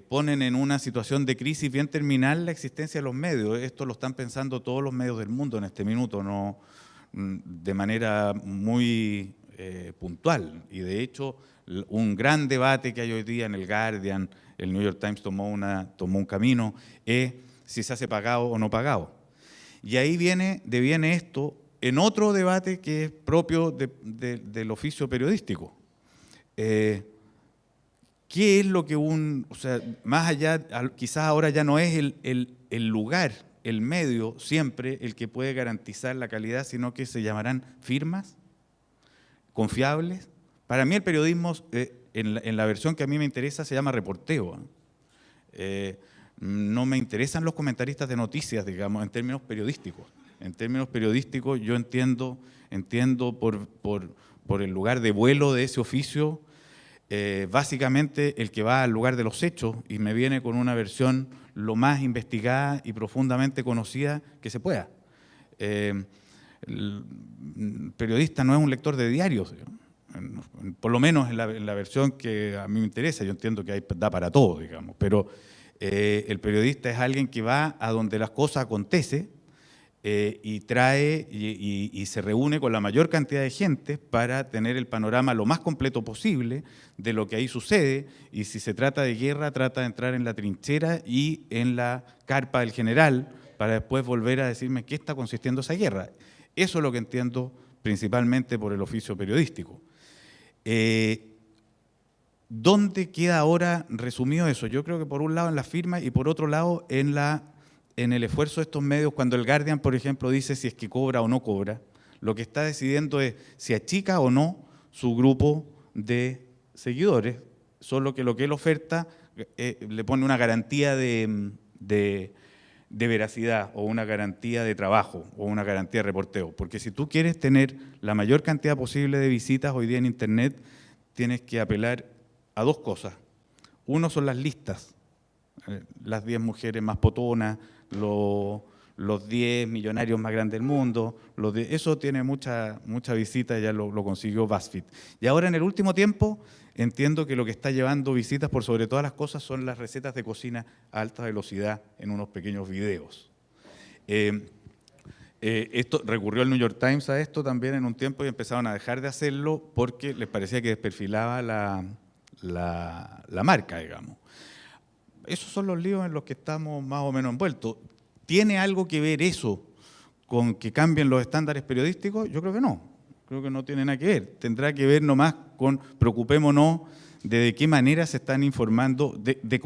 Speaker 4: ponen en una situación de crisis bien terminal la existencia de los medios. Esto lo están pensando todos los medios del mundo en este minuto, no de manera muy puntual. Y de hecho, un gran debate que hay hoy día en el Guardian, el New York Times tomó un camino, es si se hace pagado o no pagado. Y ahí deviene esto en otro debate que es propio del oficio periodístico. ¿Qué es lo que o sea, más allá, quizás ahora ya no es el lugar, el medio siempre el que puede garantizar la calidad, sino que se llamarán firmas confiables? Para mí el periodismo, en la versión que a mí me interesa, se llama reporteo. No me interesan los comentaristas de noticias, digamos, en términos periodísticos. En términos periodísticos yo entiendo por el lugar de vuelo de ese oficio, básicamente el que va al lugar de los hechos y me viene con una versión lo más investigada y profundamente conocida que se pueda. El periodista no es un lector de diarios, por lo menos en la versión que a mí me interesa. Yo entiendo que da para todo, digamos, pero el periodista es alguien que va a donde las cosas acontecen y trae y se reúne con la mayor cantidad de gente para tener el panorama lo más completo posible de lo que ahí sucede, y si se trata de guerra, trata de entrar en la trinchera y en la carpa del general para después volver a decirme qué está consistiendo esa guerra. Eso es lo que entiendo principalmente por el oficio periodístico. ¿Dónde queda ahora resumido eso? Yo creo que por un lado en la firma y por otro lado en el esfuerzo de estos medios. Cuando el Guardian, por ejemplo, dice si es que cobra o no cobra, lo que está decidiendo es si achica o no su grupo de seguidores, solo que lo que él oferta le pone una garantía de veracidad o una garantía de trabajo o una garantía de reporteo. Porque si tú quieres tener la mayor cantidad posible de visitas hoy día en Internet, tienes que apelar a dos cosas. Uno son las listas, las 10 mujeres más potonas, los 10 millonarios más grandes del mundo, eso tiene mucha visita, ya lo consiguió BuzzFeed. Y ahora en el último tiempo entiendo que lo que está llevando visitas por sobre todas las cosas son las recetas de cocina a alta velocidad en unos pequeños videos. Esto recurrió el New York Times a esto también en un tiempo y empezaron a dejar de hacerlo porque les parecía que desperfilaba la marca, digamos. Esos son los líos en los que estamos más o menos envueltos. ¿Tiene algo que ver eso con que cambien los estándares periodísticos? Yo creo que no. Creo que no tiene nada que ver. Tendrá que ver nomás con, preocupémonos de qué manera se están informando,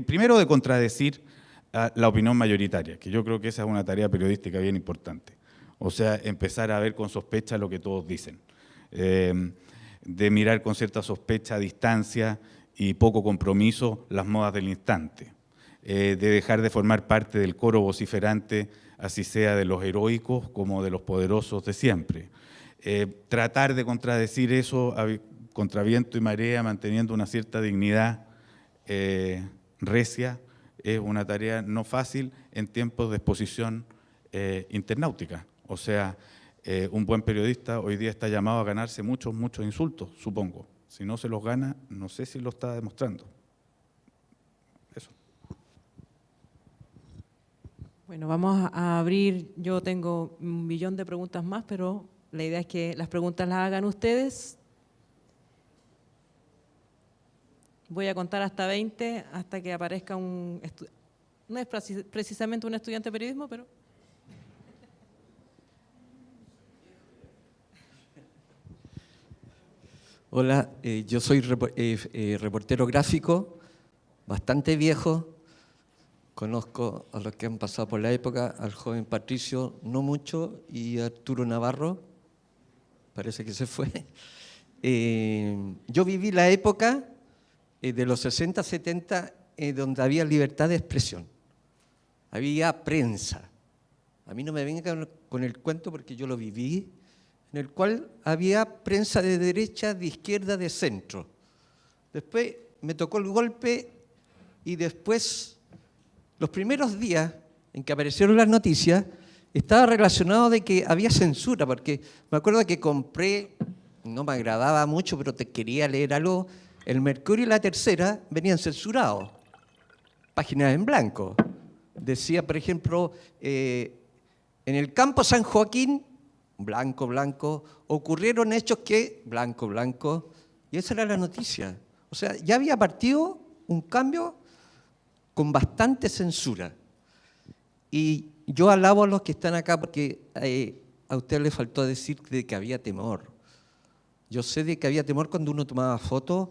Speaker 4: primero de contradecir a la opinión mayoritaria, que yo creo que esa es una tarea periodística bien importante. O sea, empezar a ver con sospecha lo que todos dicen. De mirar con cierta sospecha a distancia y poco compromiso las modas del instante. De dejar de formar parte del coro vociferante, así sea de los heroicos como de los poderosos de siempre. Tratar de contradecir eso contra viento y marea, manteniendo una cierta dignidad recia, es una tarea no fácil en tiempos de exposición internautica. O sea, un buen periodista hoy día está llamado a ganarse muchos insultos, supongo. Si no se los gana, no sé si lo está demostrando. Eso.
Speaker 1: Bueno, vamos a abrir, yo tengo 1 millón de preguntas más, pero la idea es que las preguntas las hagan ustedes. Voy a contar hasta 20, hasta que aparezca no es precisamente un estudiante de periodismo, pero...
Speaker 5: Hola, yo soy reportero gráfico, bastante viejo. Conozco a los que han pasado por la época, al joven Patricio, no mucho, y a Arturo Navarro, parece que se fue. Yo viví la época de los 60, 70, donde había libertad de expresión, había prensa. A mí no me vengan con el cuento porque yo lo viví, en el cual había prensa de derecha, de izquierda, de centro. Después me tocó el golpe y después, los primeros días en que aparecieron las noticias, estaba relacionado de que había censura, porque me acuerdo que compré, no me agradaba mucho, pero te quería leer algo, el Mercurio y la Tercera venían censurados, páginas en blanco. Decía, por ejemplo, en el campo San Joaquín, blanco, blanco, ocurrieron hechos que, blanco, blanco, y esa era la noticia. O sea, ya había partido un cambio con bastante censura. Y yo alabo a los que están acá porque a usted le faltó decir de que había temor. Yo sé de que había temor cuando uno tomaba fotos,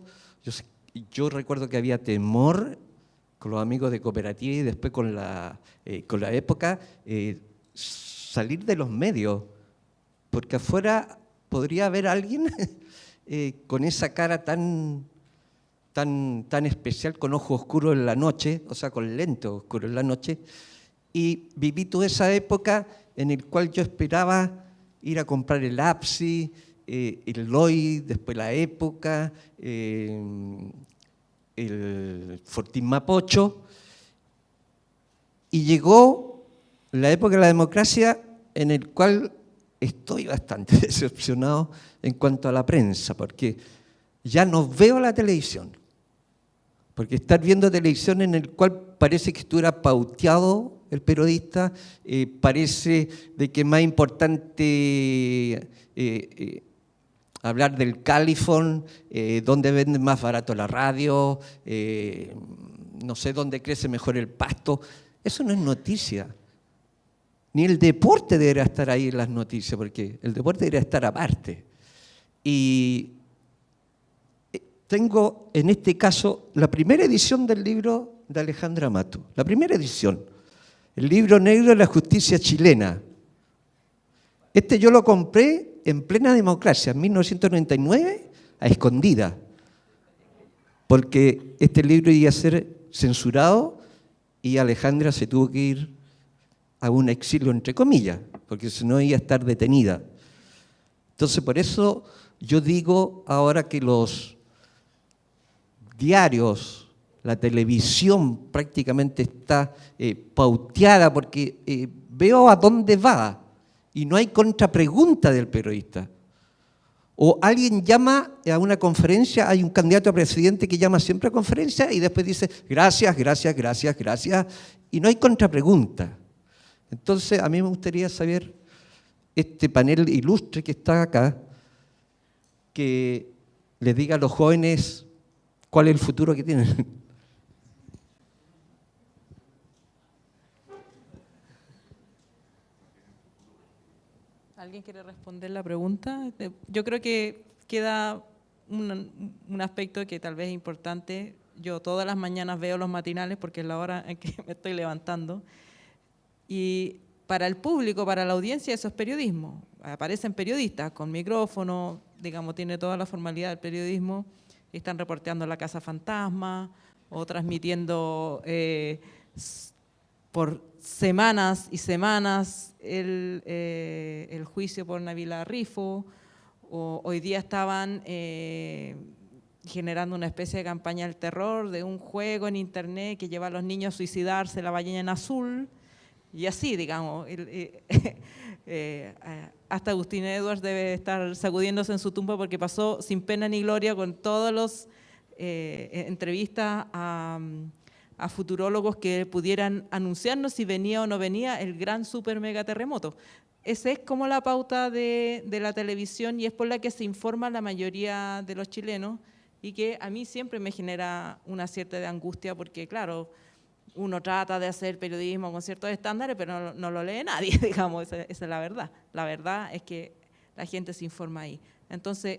Speaker 5: yo recuerdo que había temor con los amigos de cooperativa y después con la época, salir de los medios, porque afuera podría haber alguien con esa cara tan especial, con ojos oscuros en la noche, o sea, con lentes oscuros en la noche, y viví toda esa época en la cual yo esperaba ir a comprar el APSI, el LOI, después la época, el Fortín Mapocho, y llegó la época de la democracia en el cual estoy bastante decepcionado en cuanto a la prensa, porque ya no veo la televisión. Porque estar viendo televisión en el cual parece que estuviera pauteado el periodista, parece de que es más importante hablar del Califón, dónde venden más barato la radio, no sé dónde crece mejor el pasto. Eso no es noticia. Ni el deporte debería estar ahí en las noticias, porque el deporte debería estar aparte. Y tengo, en este caso, la primera edición del libro de Alejandra Mato. La primera edición. El libro negro de la justicia chilena. Este yo lo compré en plena democracia, en 1999, a escondida. Porque este libro iba a ser censurado y Alejandra se tuvo que ir a un exilio, entre comillas, porque si no iba a estar detenida. Entonces, por eso yo digo ahora que los diarios, la televisión prácticamente está pauteada, porque veo a dónde va y no hay contrapregunta del periodista. O alguien llama a una conferencia, hay un candidato a presidente que llama siempre a conferencia y después dice gracias, gracias, gracias, gracias, y no hay contrapregunta. Entonces, a mí me gustaría saber, este panel ilustre que está acá, que les diga a los jóvenes cuál es el futuro que tienen.
Speaker 1: ¿Alguien quiere responder la pregunta? Yo creo que queda un aspecto que tal vez es importante. Yo todas las mañanas veo los matinales porque es la hora en que me estoy levantando. Y para el público, para la audiencia, eso es periodismo. Aparecen periodistas con micrófono, digamos, tiene toda la formalidad del periodismo. Están reporteando la Casa Fantasma o transmitiendo por semanas y semanas el juicio por Nabila Rifo. Hoy día estaban generando una especie de campaña del terror de un juego en internet que lleva a los niños a suicidarse, la ballena azul, y así, digamos. Hasta Agustín Edwards debe estar sacudiéndose en su tumba porque pasó sin pena ni gloria con todas las entrevistas a futurólogos que pudieran anunciarnos si venía o no venía el gran super mega terremoto. Esa es como la pauta de la televisión y es por la que se informa la mayoría de los chilenos y que a mí siempre me genera una cierta de angustia porque, claro, uno trata de hacer periodismo con ciertos estándares, pero no lo lee nadie, digamos, esa es la verdad. La verdad es que la gente se informa ahí. Entonces,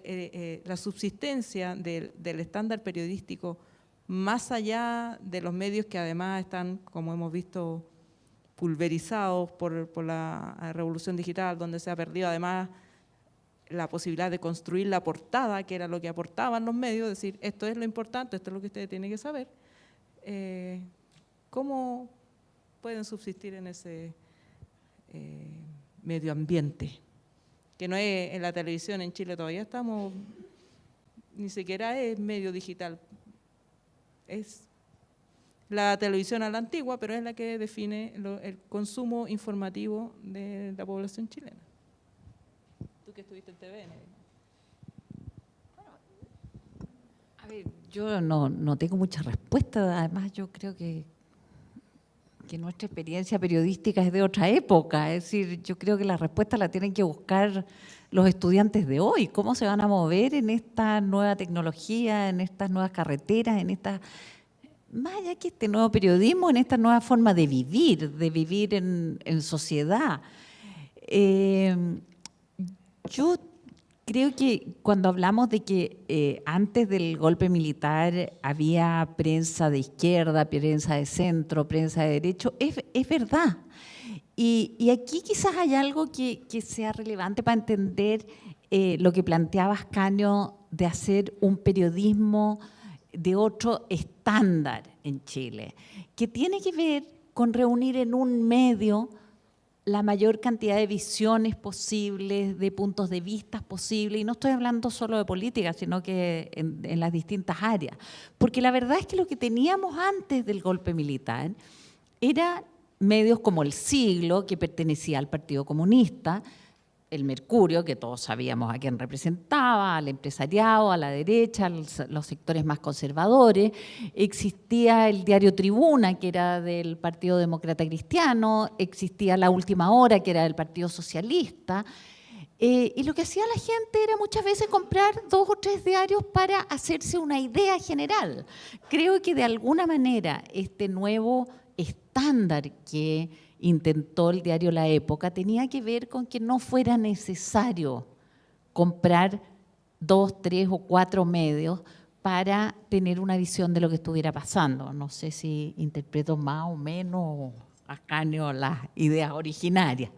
Speaker 1: la subsistencia del estándar periodístico, más allá de los medios que además están, como hemos visto, pulverizados por la revolución digital, donde se ha perdido además la posibilidad de construir la portada, que era lo que aportaban los medios, decir, esto es lo importante, esto es lo que ustedes tienen que saber. ¿Cómo pueden subsistir en ese medio ambiente? Que no es en la televisión en Chile todavía estamos, ni siquiera es medio digital. Es la televisión a la antigua, pero es la que define el consumo informativo de la población chilena. Tú que estuviste en TVN.
Speaker 2: A ver, yo no tengo mucha respuesta, además yo creo que nuestra experiencia periodística es de otra época, es decir, yo creo que la respuesta la tienen que buscar los estudiantes de hoy, cómo se van a mover en esta nueva tecnología, en estas nuevas carreteras, en esta, más allá que este nuevo periodismo, en esta nueva forma de vivir en sociedad. Yo creo que cuando hablamos de que antes del golpe militar había prensa de izquierda, prensa de centro, prensa de derecho, es verdad. Y aquí quizás hay algo que sea relevante para entender lo que planteaba Ascanio de hacer un periodismo de otro estándar en Chile, que tiene que ver con reunir en un medio la mayor cantidad de visiones posibles, de puntos de vista posibles, y no estoy hablando solo de política, sino que en las distintas áreas. Porque la verdad es que lo que teníamos antes del golpe militar era medios como El Siglo, que pertenecía al Partido Comunista, el Mercurio, que todos sabíamos a quién representaba, al empresariado, a la derecha, a los sectores más conservadores. Existía el diario Tribuna, que era del Partido Demócrata Cristiano, existía La Última Hora, que era del Partido Socialista. Y lo que hacía la gente era muchas veces comprar 2 o 3 diarios para hacerse una idea general. Creo que de alguna manera este nuevo estándar que intentó el diario La Época tenía que ver con que no fuera necesario comprar 2, 3 o 4 medios para tener una visión de lo que estuviera pasando. No sé si interpreto más o menos Ascanio las ideas originarias.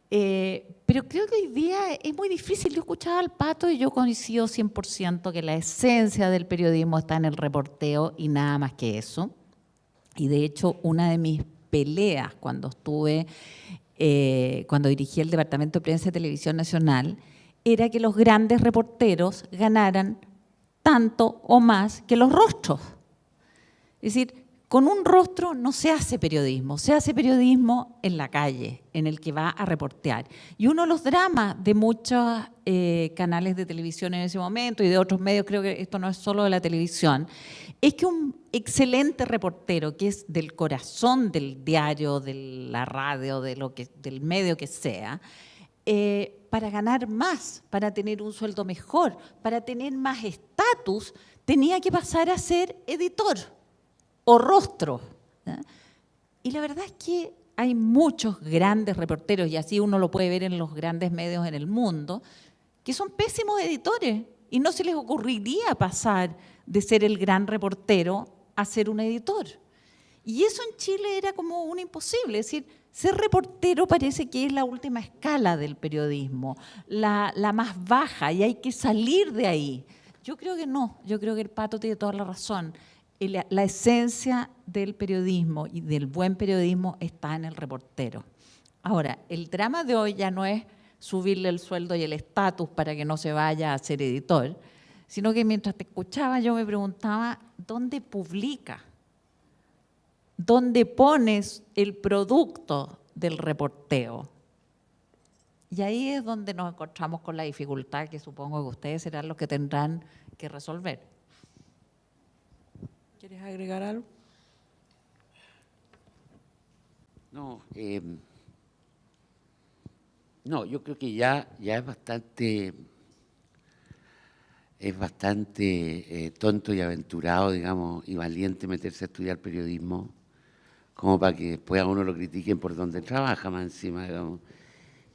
Speaker 2: Pero creo que hoy día es muy difícil. Yo escuchaba al Pato y yo coincido 100% que la esencia del periodismo está en el reporteo y nada más que eso. Y de hecho, una de mis peleas cuando cuando dirigí el Departamento de Prensa de Televisión Nacional, era que los grandes reporteros ganaran tanto o más que los rostros. Es decir, con un rostro no se hace periodismo en la calle, en el que va a reportear. Y uno de los dramas de muchos canales de televisión en ese momento y de otros medios, creo que esto no es solo de la televisión, es que un excelente reportero, que es del corazón del diario, de la radio, del medio que sea, para ganar más, para tener un sueldo mejor, para tener más estatus, tenía que pasar a ser editor o rostro. Y la verdad es que hay muchos grandes reporteros, y así uno lo puede ver en los grandes medios en el mundo, que son pésimos editores y no se les ocurriría pasar de ser el gran reportero a ser un editor. Y eso en Chile era como un imposible, es decir, ser reportero parece que es la última escala del periodismo, la más baja, y hay que salir de ahí. Yo creo que no, yo creo que el Pato tiene toda la razón. La esencia del periodismo y del buen periodismo está en el reportero. Ahora, el drama de hoy ya no es subirle el sueldo y el estatus para que no se vaya a ser editor, sino que mientras te escuchaba yo me preguntaba, ¿dónde publica? ¿Dónde pones el producto del reporteo? Y ahí es donde nos encontramos con la dificultad que supongo que ustedes serán los que tendrán que resolver.
Speaker 1: ¿Quieres agregar algo?
Speaker 3: No, yo creo que ya es bastante tonto y aventurado, digamos, y valiente meterse a estudiar periodismo, como para que después a uno lo critiquen por donde trabaja más encima, digamos,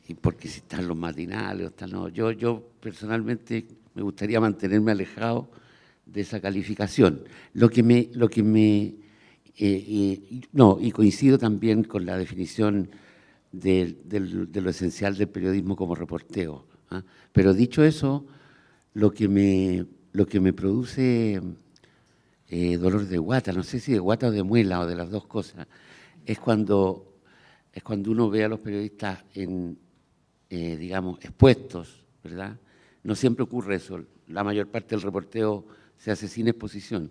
Speaker 3: y porque si están los matinales o están, no. Yo personalmente me gustaría mantenerme alejado de esa calificación. Y coincido también con la definición de lo esencial del periodismo como reporteo, ¿ah? Pero dicho eso, lo que me produce dolor de guata, no sé si de guata o de muela o de las dos cosas, es cuando uno ve a los periodistas digamos, expuestos, ¿verdad? No siempre ocurre eso, la mayor parte del reporteo se hace sin exposición.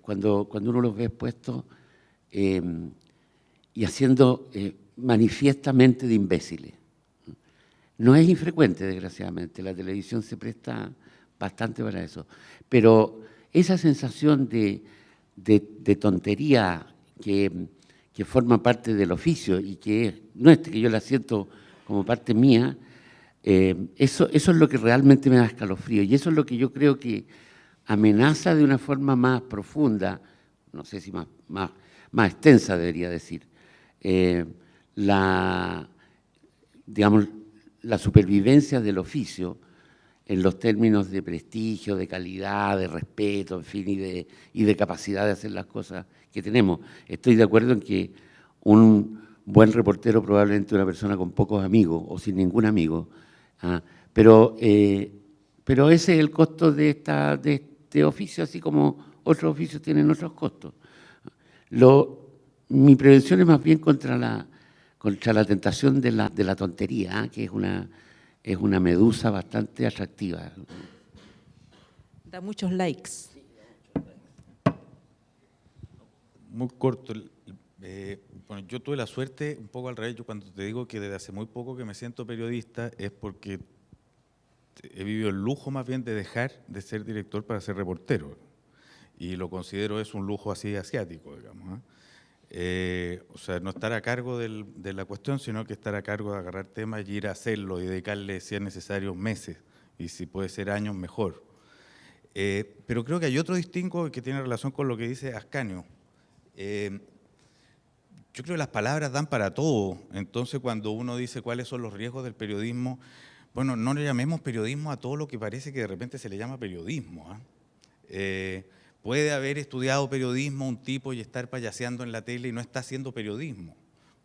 Speaker 3: Cuando uno los ve expuestos y haciendo manifiestamente de imbéciles. No es infrecuente, desgraciadamente, la televisión se presta bastante para eso, pero esa sensación de tontería que forma parte del oficio y que que yo la siento como parte mía, eso es lo que realmente me da escalofrío, y eso es lo que yo creo que amenaza de una forma más profunda, no sé si más extensa debería decir, digamos, la supervivencia del oficio en los términos de prestigio, de calidad, de respeto, en fin, y de capacidad de hacer las cosas que tenemos. Estoy de acuerdo en que un buen reportero probablemente es una persona con pocos amigos o sin ningún amigo, pero ese es el costo de este oficio, así como otros oficios tienen otros costos. Mi prevención es más bien contra la tentación de la tontería, que es una medusa bastante atractiva.
Speaker 1: Da muchos likes.
Speaker 4: Muy corto. Bueno, yo tuve la suerte, un poco al revés, yo cuando te digo que desde hace muy poco que me siento periodista es porque he vivido el lujo más bien de dejar de ser director para ser reportero. Y lo considero es un lujo así asiático, digamos. O sea, no estar a cargo de la cuestión, sino que estar a cargo de agarrar temas y ir a hacerlo y dedicarle, si es necesario, meses, y si puede ser años, mejor. Pero creo que hay otro distingo que tiene relación con lo que dice Ascanio. Yo creo que las palabras dan para todo. Entonces, cuando uno dice cuáles son los riesgos del periodismo, bueno, no le llamemos periodismo a todo lo que parece que de repente se le llama periodismo. Puede haber estudiado periodismo un tipo y estar payaseando en la tele y no está haciendo periodismo.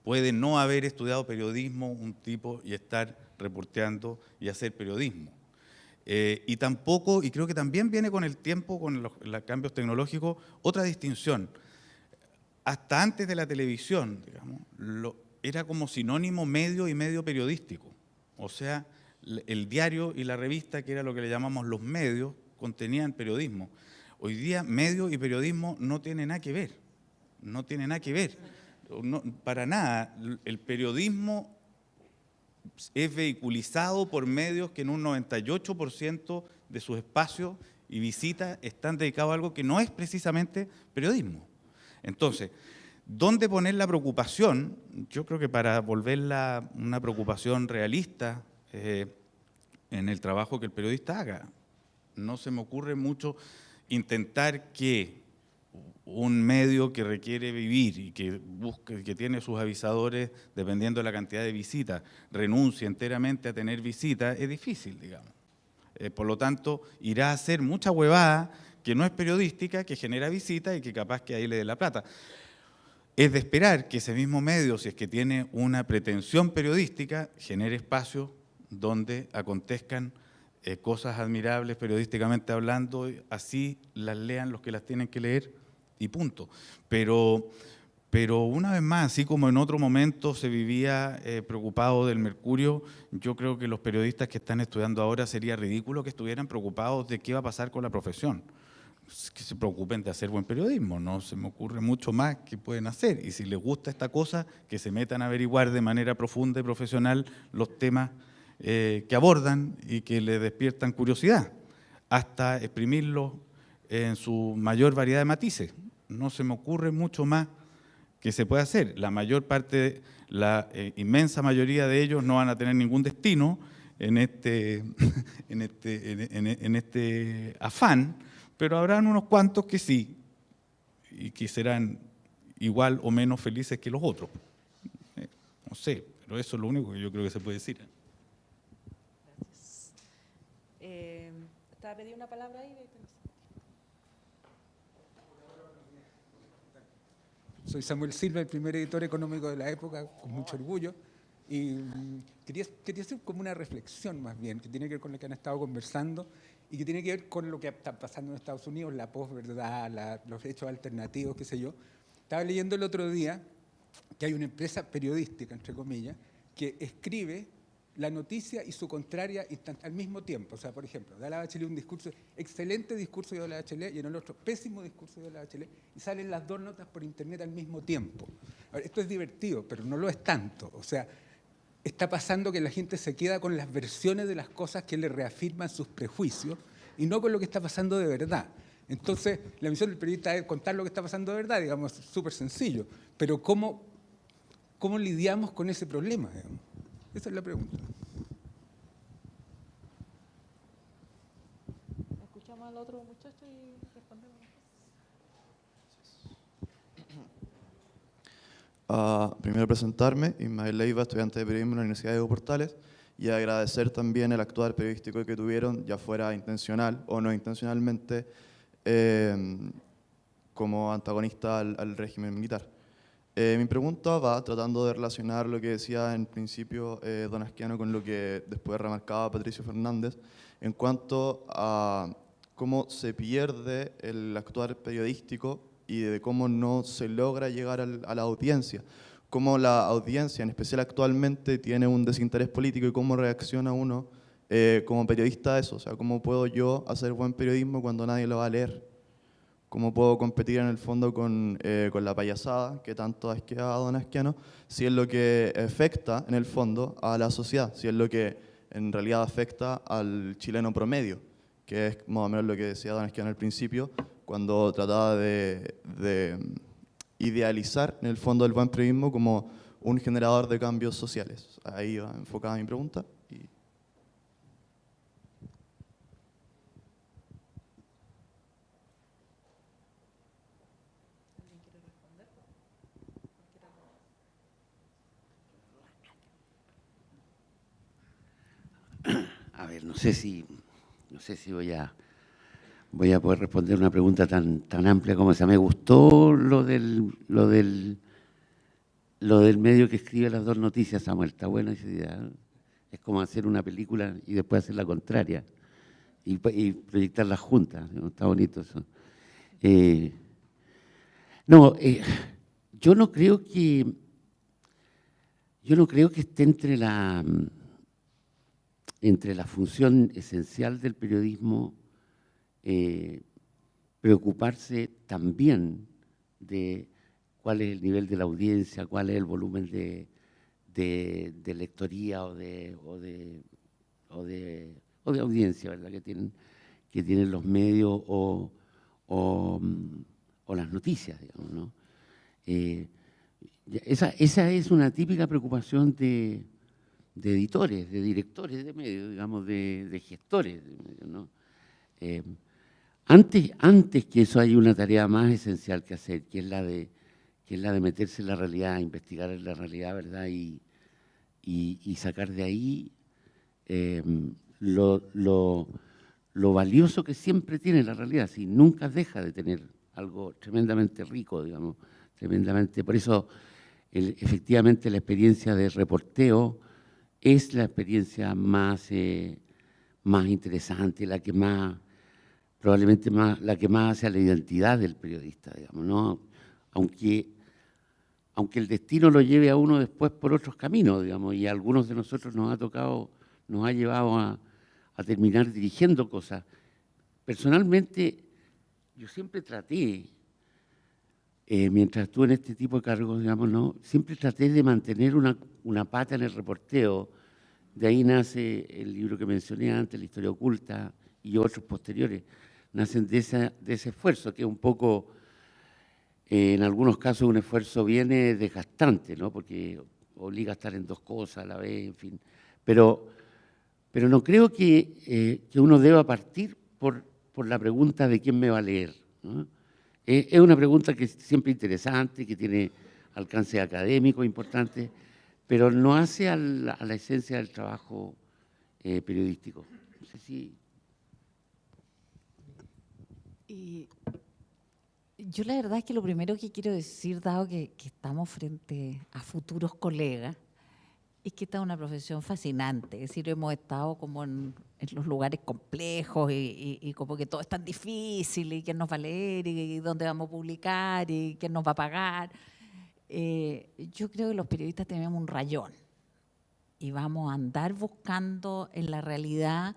Speaker 4: Puede no haber estudiado periodismo un tipo y estar reporteando y hacer periodismo. Y tampoco, y creo que también viene con el tiempo, con los cambios tecnológicos, otra distinción. hasta antes de la televisión, digamos, era como sinónimo medio y medio periodístico. O sea, el diario y la revista, que era lo que le llamamos los medios, contenían periodismo. Hoy día, medio y periodismo no tienen nada que ver. No tienen nada que ver. No, para nada. El periodismo es vehiculizado por medios que en un 98% de sus espacios y visitas están dedicados a algo que no es precisamente periodismo. Entonces, ¿dónde poner la preocupación? Yo creo que para volverla una preocupación realista en el trabajo que el periodista haga. No se me ocurre mucho intentar que un medio que requiere vivir y que busca, que tiene sus avisadores, dependiendo de la cantidad de visitas, renuncie enteramente a tener visitas, es difícil, digamos. Por lo tanto, irá a hacer mucha huevada que no es periodística, que genera visitas y que capaz que ahí le dé la plata. Es de esperar que ese mismo medio, si es que tiene una pretensión periodística, genere espacios donde acontezcan cosas admirables periodísticamente hablando, así las lean los que las tienen que leer y punto. Pero una vez más, así como en otro momento se vivía preocupado del mercurio, yo creo que los periodistas que están estudiando ahora sería ridículo que estuvieran preocupados de qué va a pasar con la profesión. Que se preocupen de hacer buen periodismo, no se me ocurre mucho más que pueden hacer. Y si les gusta esta cosa, que se metan a averiguar de manera profunda y profesional los temas que abordan y que les despiertan curiosidad, hasta exprimirlos en su mayor variedad de matices. No se me ocurre mucho más que se puede hacer. La mayor parte, la inmensa mayoría de ellos no van a tener ningún destino en este afán, pero habrán unos cuantos que sí, y que serán igual o menos felices que los otros. No sé, pero eso es lo único que yo creo que se puede decir.
Speaker 1: Gracias. ¿Estaba pedida una palabra ahí?
Speaker 6: Soy Samuel Silva, el primer editor económico de la época, con mucho orgullo. Y quería hacer como una reflexión más bien, que tiene que ver con lo que han estado conversando y que tiene que ver con lo que está pasando en Estados Unidos, la posverdad, los hechos alternativos, qué sé yo. Estaba leyendo el otro día que hay una empresa periodística, entre comillas, que escribe la noticia y su contraria al mismo tiempo. O sea, por ejemplo, da la Bachelet un discurso, excelente discurso de la Bachelet, y en el otro, pésimo discurso de la Bachelet, y salen las dos notas por internet al mismo tiempo. Ahora, esto es divertido, pero no lo es tanto. O sea, está pasando que la gente se queda con las versiones de las cosas que le reafirman sus prejuicios y no con lo que está pasando de verdad. Entonces, la misión del periodista es contar lo que está pasando de verdad, digamos, súper sencillo. Pero ¿cómo lidiamos con ese problema, digamos? Esa es la pregunta.
Speaker 1: Escuchamos al otro muchacho y respondemos.
Speaker 7: Primero presentarme, Ismael Leiva, estudiante de periodismo en la Universidad de Evo Portales, y agradecer también el actuar periodístico que tuvieron, ya fuera intencional o no intencionalmente, como antagonista al régimen militar. Mi pregunta va tratando de relacionar lo que decía en principio don Asquiano con lo que después remarcaba Patricio Fernández en cuanto a cómo se pierde el actuar periodístico y de cómo no se logra llegar a la audiencia, cómo la audiencia, en especial actualmente, tiene un desinterés político y cómo reacciona uno como periodista a eso. O sea, cómo puedo yo hacer buen periodismo cuando nadie lo va a leer. ¿Cómo puedo competir en el fondo con la payasada que tanto asquea a don Asquiano, si es lo que afecta en el fondo a la sociedad, si es lo que en realidad afecta al chileno promedio, que es más o menos lo que decía don Asquiano al principio, cuando trataba de idealizar en el fondo el buen periodismo como un generador de cambios sociales. Ahí va enfocada mi pregunta.
Speaker 3: A ver, no sé si voy a poder responder una pregunta tan amplia como esa. Me gustó lo del medio que escribe las dos noticias, Samuel. Está buena esa idea. Es como hacer una película y después hacer la contraria y proyectarlas juntas. ¿No? Está bonito eso. yo no creo que esté entre la función esencial del periodismo preocuparse también de cuál es el nivel de la audiencia, cuál es el volumen de lectoría o de audiencia, ¿verdad? que tienen los medios o las noticias, digamos, ¿no? Esa es una típica preocupación de editores, de directores de medios, digamos, de gestores de medios, ¿no? Antes que eso hay una tarea más esencial que hacer, que es la de meterse en la realidad, investigar en la realidad, ¿verdad? Y sacar de ahí lo valioso que siempre tiene la realidad, si nunca deja de tener algo tremendamente rico, digamos, tremendamente. Por eso, efectivamente, la experiencia de reporteo es la experiencia más interesante, la que más, probablemente la que más hace a la identidad del periodista, digamos, ¿no? Aunque el destino lo lleve a uno después por otros caminos, digamos, y a algunos de nosotros nos ha llevado a terminar dirigiendo cosas. Personalmente, yo siempre traté, mientras estuve en este tipo de cargos, digamos, ¿no? Siempre traté de mantener una pata en el reporteo. De ahí nace el libro que mencioné antes, La historia oculta, y otros posteriores. Nacen de ese esfuerzo, que es un poco, en algunos casos, un esfuerzo bien desgastante, ¿no? Porque obliga a estar en dos cosas a la vez, en fin. Pero no creo que uno deba partir por la pregunta de quién me va a leer, ¿no? Es una pregunta que es siempre interesante, que tiene alcance académico importante, pero no hace a la esencia del trabajo periodístico. No sé si...
Speaker 2: Y yo la verdad es que lo primero que quiero decir, dado que estamos frente a futuros colegas, es que esta es una profesión fascinante. Es decir, hemos estado como en los lugares complejos y como que todo es tan difícil y quién nos va a leer y dónde vamos a publicar y quién nos va a pagar. Yo creo que los periodistas tenemos un rayón y vamos a andar buscando en la realidad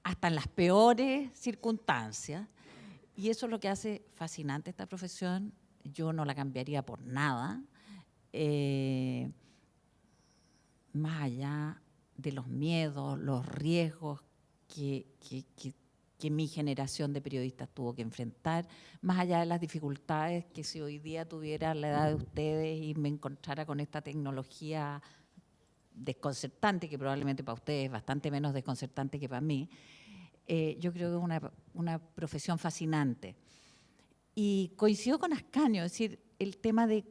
Speaker 2: hasta en las peores circunstancias. Y eso es lo que hace fascinante esta profesión. Yo no la cambiaría por nada. Más allá de los miedos, los riesgos que mi generación de periodistas tuvo que enfrentar, más allá de las dificultades que si hoy día tuviera la edad de ustedes y me encontrara con esta tecnología desconcertante, que probablemente para ustedes es bastante menos desconcertante que para mí, yo creo que es una profesión fascinante. Y coincido con Ascanio, es decir, el tema de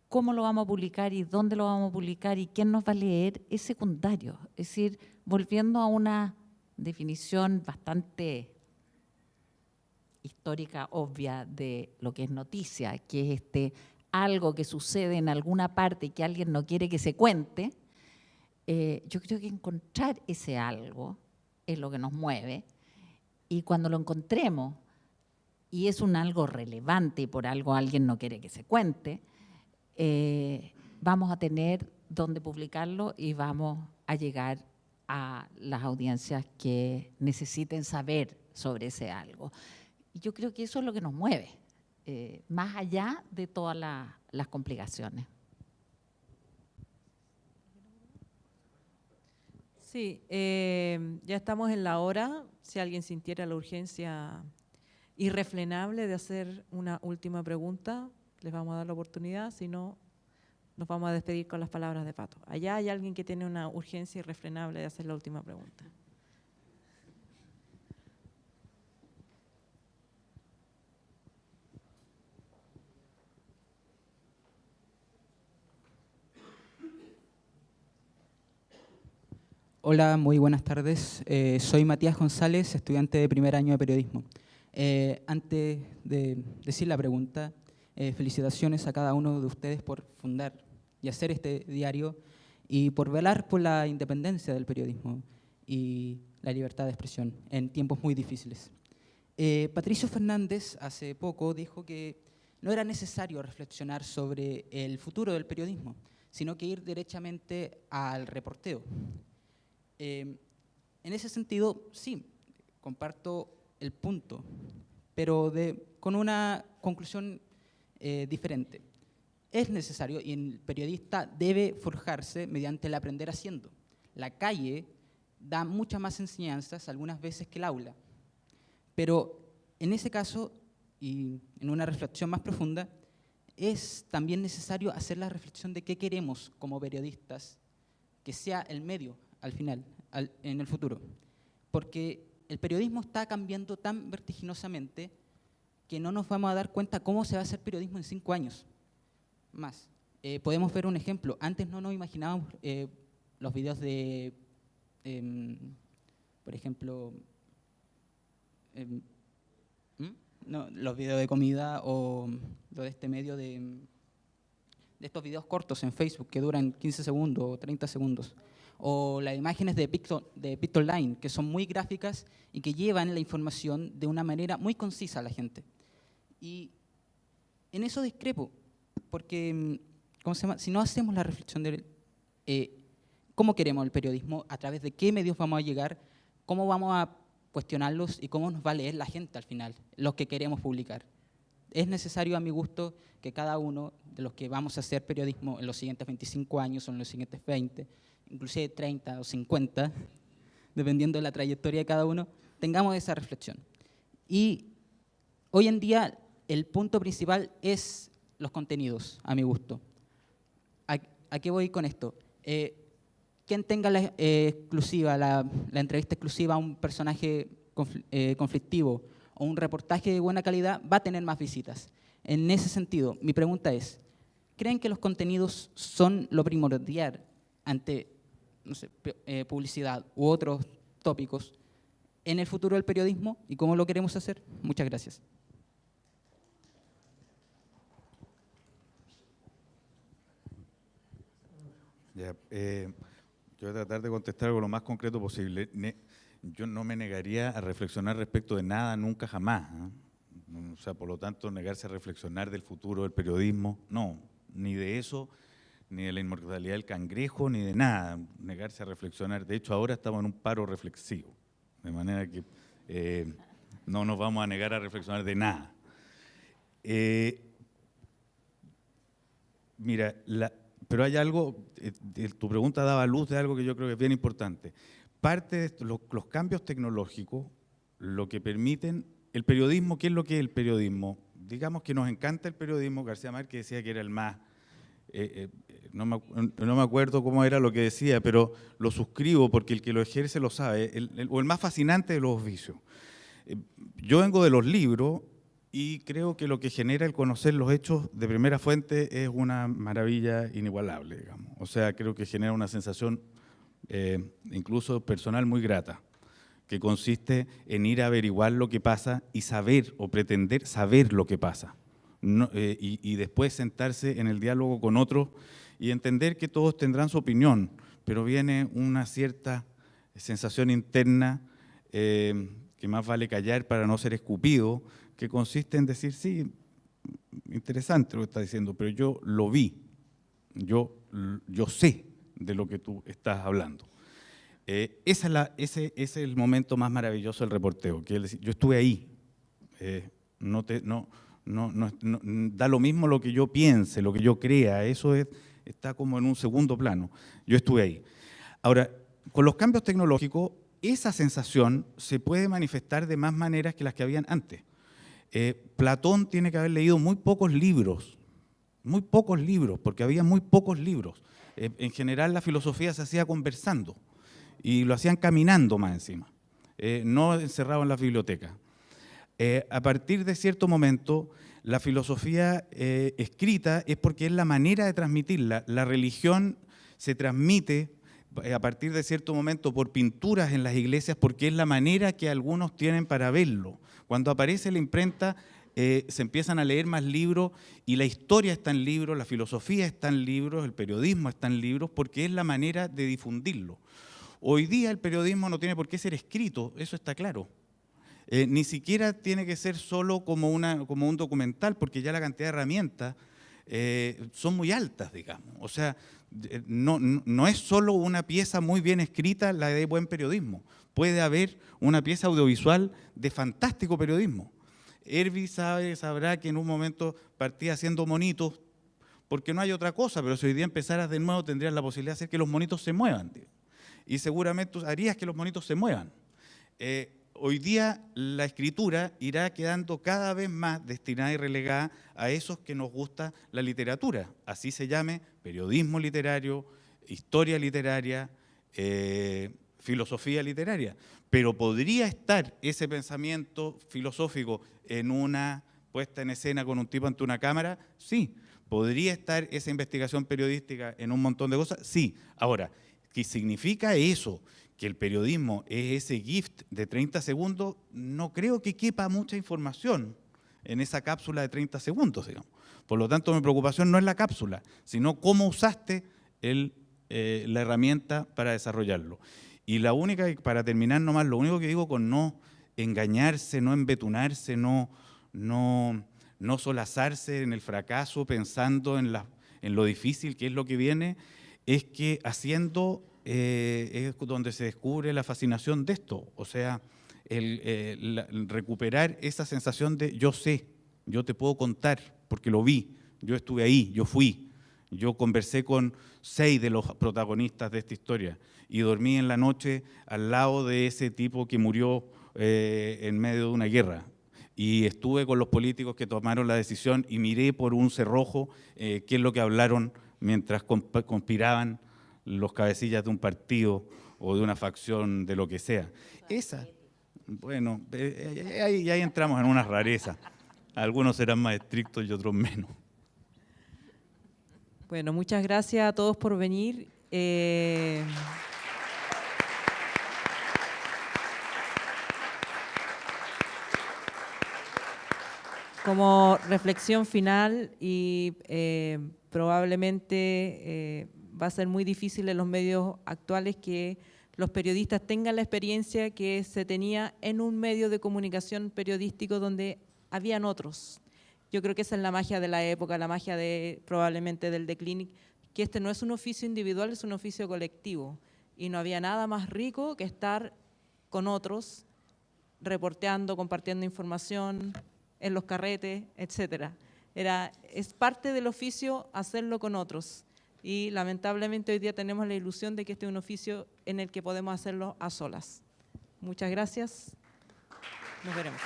Speaker 2: cómo lo vamos a publicar y dónde lo vamos a publicar y quién nos va a leer es secundario. Es decir, volviendo a una definición bastante histórica, obvia, de lo que es noticia, que es algo que sucede en alguna parte y que alguien no quiere que se cuente, yo creo que encontrar ese algo es lo que nos mueve, y cuando lo encontremos y es un algo relevante y por algo alguien no quiere que se cuente, vamos a tener dónde publicarlo y vamos a llegar a las audiencias que necesiten saber sobre ese algo. Y yo creo que eso es lo que nos mueve, más allá de todas las complicaciones.
Speaker 1: Sí, ya estamos en la hora. Si alguien sintiera la urgencia irrefrenable de hacer una última pregunta, les vamos a dar la oportunidad. Si no, nos vamos a despedir con las palabras de Pato. Allá hay alguien que tiene una urgencia irrefrenable de hacer la última pregunta.
Speaker 8: Hola, muy buenas tardes. Soy Matías González, estudiante de primer año de periodismo. Antes de decir la pregunta, felicitaciones a cada uno de ustedes por fundar y hacer este diario y por velar por la independencia del periodismo y la libertad de expresión en tiempos muy difíciles. Patricio Fernández hace poco dijo que no era necesario reflexionar sobre el futuro del periodismo, sino que ir derechamente al reporteo. En ese sentido, sí, comparto el punto, pero con una conclusión diferente. Es necesario y el periodista debe forjarse mediante el aprender haciendo. La calle da muchas más enseñanzas algunas veces que el aula, pero en ese caso, y en una reflexión más profunda, es también necesario hacer la reflexión de qué queremos como periodistas que sea el medio al final, en el futuro. Porque el periodismo está cambiando tan vertiginosamente que no nos vamos a dar cuenta cómo se va a hacer periodismo en 5 años más. Podemos ver un ejemplo. Antes no nos imaginábamos los videos de, por ejemplo, no, los videos de comida o lo de este medio de estos videos cortos en Facebook que duran 15 segundos o 30 segundos. O las imágenes de Pictoline, que son muy gráficas y que llevan la información de una manera muy concisa a la gente. Y en eso discrepo, porque ¿cómo se llama? Si no hacemos la reflexión de cómo queremos el periodismo, a través de qué medios vamos a llegar, cómo vamos a cuestionarlos y cómo nos va a leer la gente al final, los que queremos publicar. Es necesario, a mi gusto, que cada uno de los que vamos a hacer periodismo en los siguientes 25 años o en los siguientes 20, inclusive 30 o 50, dependiendo de la trayectoria de cada uno, tengamos esa reflexión. Y hoy en día el punto principal es los contenidos, a mi gusto. ¿A qué voy con esto? Quien tenga la exclusiva, la entrevista exclusiva a un personaje conflictivo o un reportaje de buena calidad va a tener más visitas. En ese sentido, mi pregunta es, ¿creen que los contenidos son lo primordial ante, no sé, publicidad u otros tópicos en el futuro del periodismo y cómo lo queremos hacer? Muchas gracias.
Speaker 4: Ya, yo voy a tratar de contestar algo lo más concreto posible. Yo no me negaría a reflexionar respecto de nada, nunca, jamás. O sea, por lo tanto, negarse a reflexionar del futuro del periodismo, no, ni de eso, ni de la inmortalidad del cangrejo, ni de nada, negarse a reflexionar. De hecho, ahora estamos en un paro reflexivo, de manera que no nos vamos a negar a reflexionar de nada. Mira, pero hay algo, tu pregunta daba luz de algo que yo creo que es bien importante. Parte de los cambios tecnológicos, lo que permiten, el periodismo, ¿qué es lo que es el periodismo? Digamos que nos encanta el periodismo, García Márquez decía que era el más, no me acuerdo cómo era lo que decía, pero lo suscribo porque el que lo ejerce lo sabe, o el más fascinante de los oficios. Yo vengo de los libros y creo que lo que genera el conocer los hechos de primera fuente es una maravilla inigualable, digamos. O sea, creo que genera una sensación incluso personal muy grata, que consiste en ir a averiguar lo que pasa y saber o pretender saber lo que pasa. No, y después sentarse en el diálogo con otros y entender que todos tendrán su opinión, pero viene una cierta sensación interna que más vale callar para no ser escupido, que consiste en decir, sí, interesante lo que está diciendo, pero yo lo vi, yo sé de lo que tú estás hablando. Ese es el momento más maravilloso del reporteo, que es decir, yo estuve ahí, da lo mismo lo que yo piense, lo que yo crea, eso está como en un segundo plano, yo estuve ahí. Ahora, con los cambios tecnológicos, esa sensación se puede manifestar de más maneras que las que habían antes. Platón tiene que haber leído muy pocos libros, porque había muy pocos libros. En general la filosofía se hacía conversando y lo hacían caminando más encima, no encerrado en las bibliotecas. A partir de cierto momento, la filosofía escrita es porque es la manera de transmitirla. La religión se transmite a partir de cierto momento por pinturas en las iglesias porque es la manera que algunos tienen para verlo. Cuando aparece la imprenta, se empiezan a leer más libros y la historia está en libros, la filosofía está en libros, el periodismo está en libros, porque es la manera de difundirlo. Hoy día el periodismo no tiene por qué ser escrito, eso está claro. Ni siquiera tiene que ser solo como un documental, porque ya la cantidad de herramientas son muy altas, digamos. O sea, no es solo una pieza muy bien escrita la de buen periodismo. Puede haber una pieza audiovisual de fantástico periodismo. Herby sabrá que en un momento partía haciendo monitos, porque no hay otra cosa, pero si hoy día empezaras de nuevo tendrías la posibilidad de hacer que los monitos se muevan, tío. Y seguramente harías que los monitos se muevan. Hoy día la escritura irá quedando cada vez más destinada y relegada a esos que nos gusta la literatura, así se llame periodismo literario, historia literaria, filosofía literaria. Pero podría estar ese pensamiento filosófico en una puesta en escena con un tipo ante una cámara, sí. ¿Podría estar esa investigación periodística en un montón de cosas? Sí. Ahora, ¿qué significa eso? Que el periodismo es ese gift de 30 segundos, no creo que quepa mucha información en esa cápsula de 30 segundos, digamos. Por lo tanto, mi preocupación no es la cápsula, sino cómo usaste la herramienta para desarrollarlo. Y la única, para terminar nomás, lo único que digo con no engañarse, no embetunarse, no solazarse en el fracaso pensando en lo difícil que es lo que viene, es que haciendo es donde se descubre la fascinación de esto. O sea, recuperar esa sensación de yo sé, yo te puedo contar, porque lo vi, yo estuve ahí, yo fui, yo conversé con 6 de los protagonistas de esta historia y dormí en la noche al lado de ese tipo que murió en medio de una guerra. Y estuve con los políticos que tomaron la decisión y miré por un cerrojo qué es lo que hablaron mientras conspiraban los cabecillas de un partido o de una facción, de lo que sea. Esa, bueno, ahí entramos en una rareza. Algunos serán más estrictos y otros menos.
Speaker 1: Bueno, muchas gracias a todos por venir. Como reflexión final, y probablemente va a ser muy difícil en los medios actuales que los periodistas tengan la experiencia que se tenía en un medio de comunicación periodístico donde habían otros. Yo creo que esa es la magia de la época, la magia probablemente del The Clinic, que este no es un oficio individual, es un oficio colectivo. Y no había nada más rico que estar con otros, reporteando, compartiendo información, en los carretes, etc. Es parte del oficio hacerlo con otros. Y lamentablemente hoy día tenemos la ilusión de que este es un oficio en el que podemos hacerlo a solas. Muchas gracias. Nos veremos.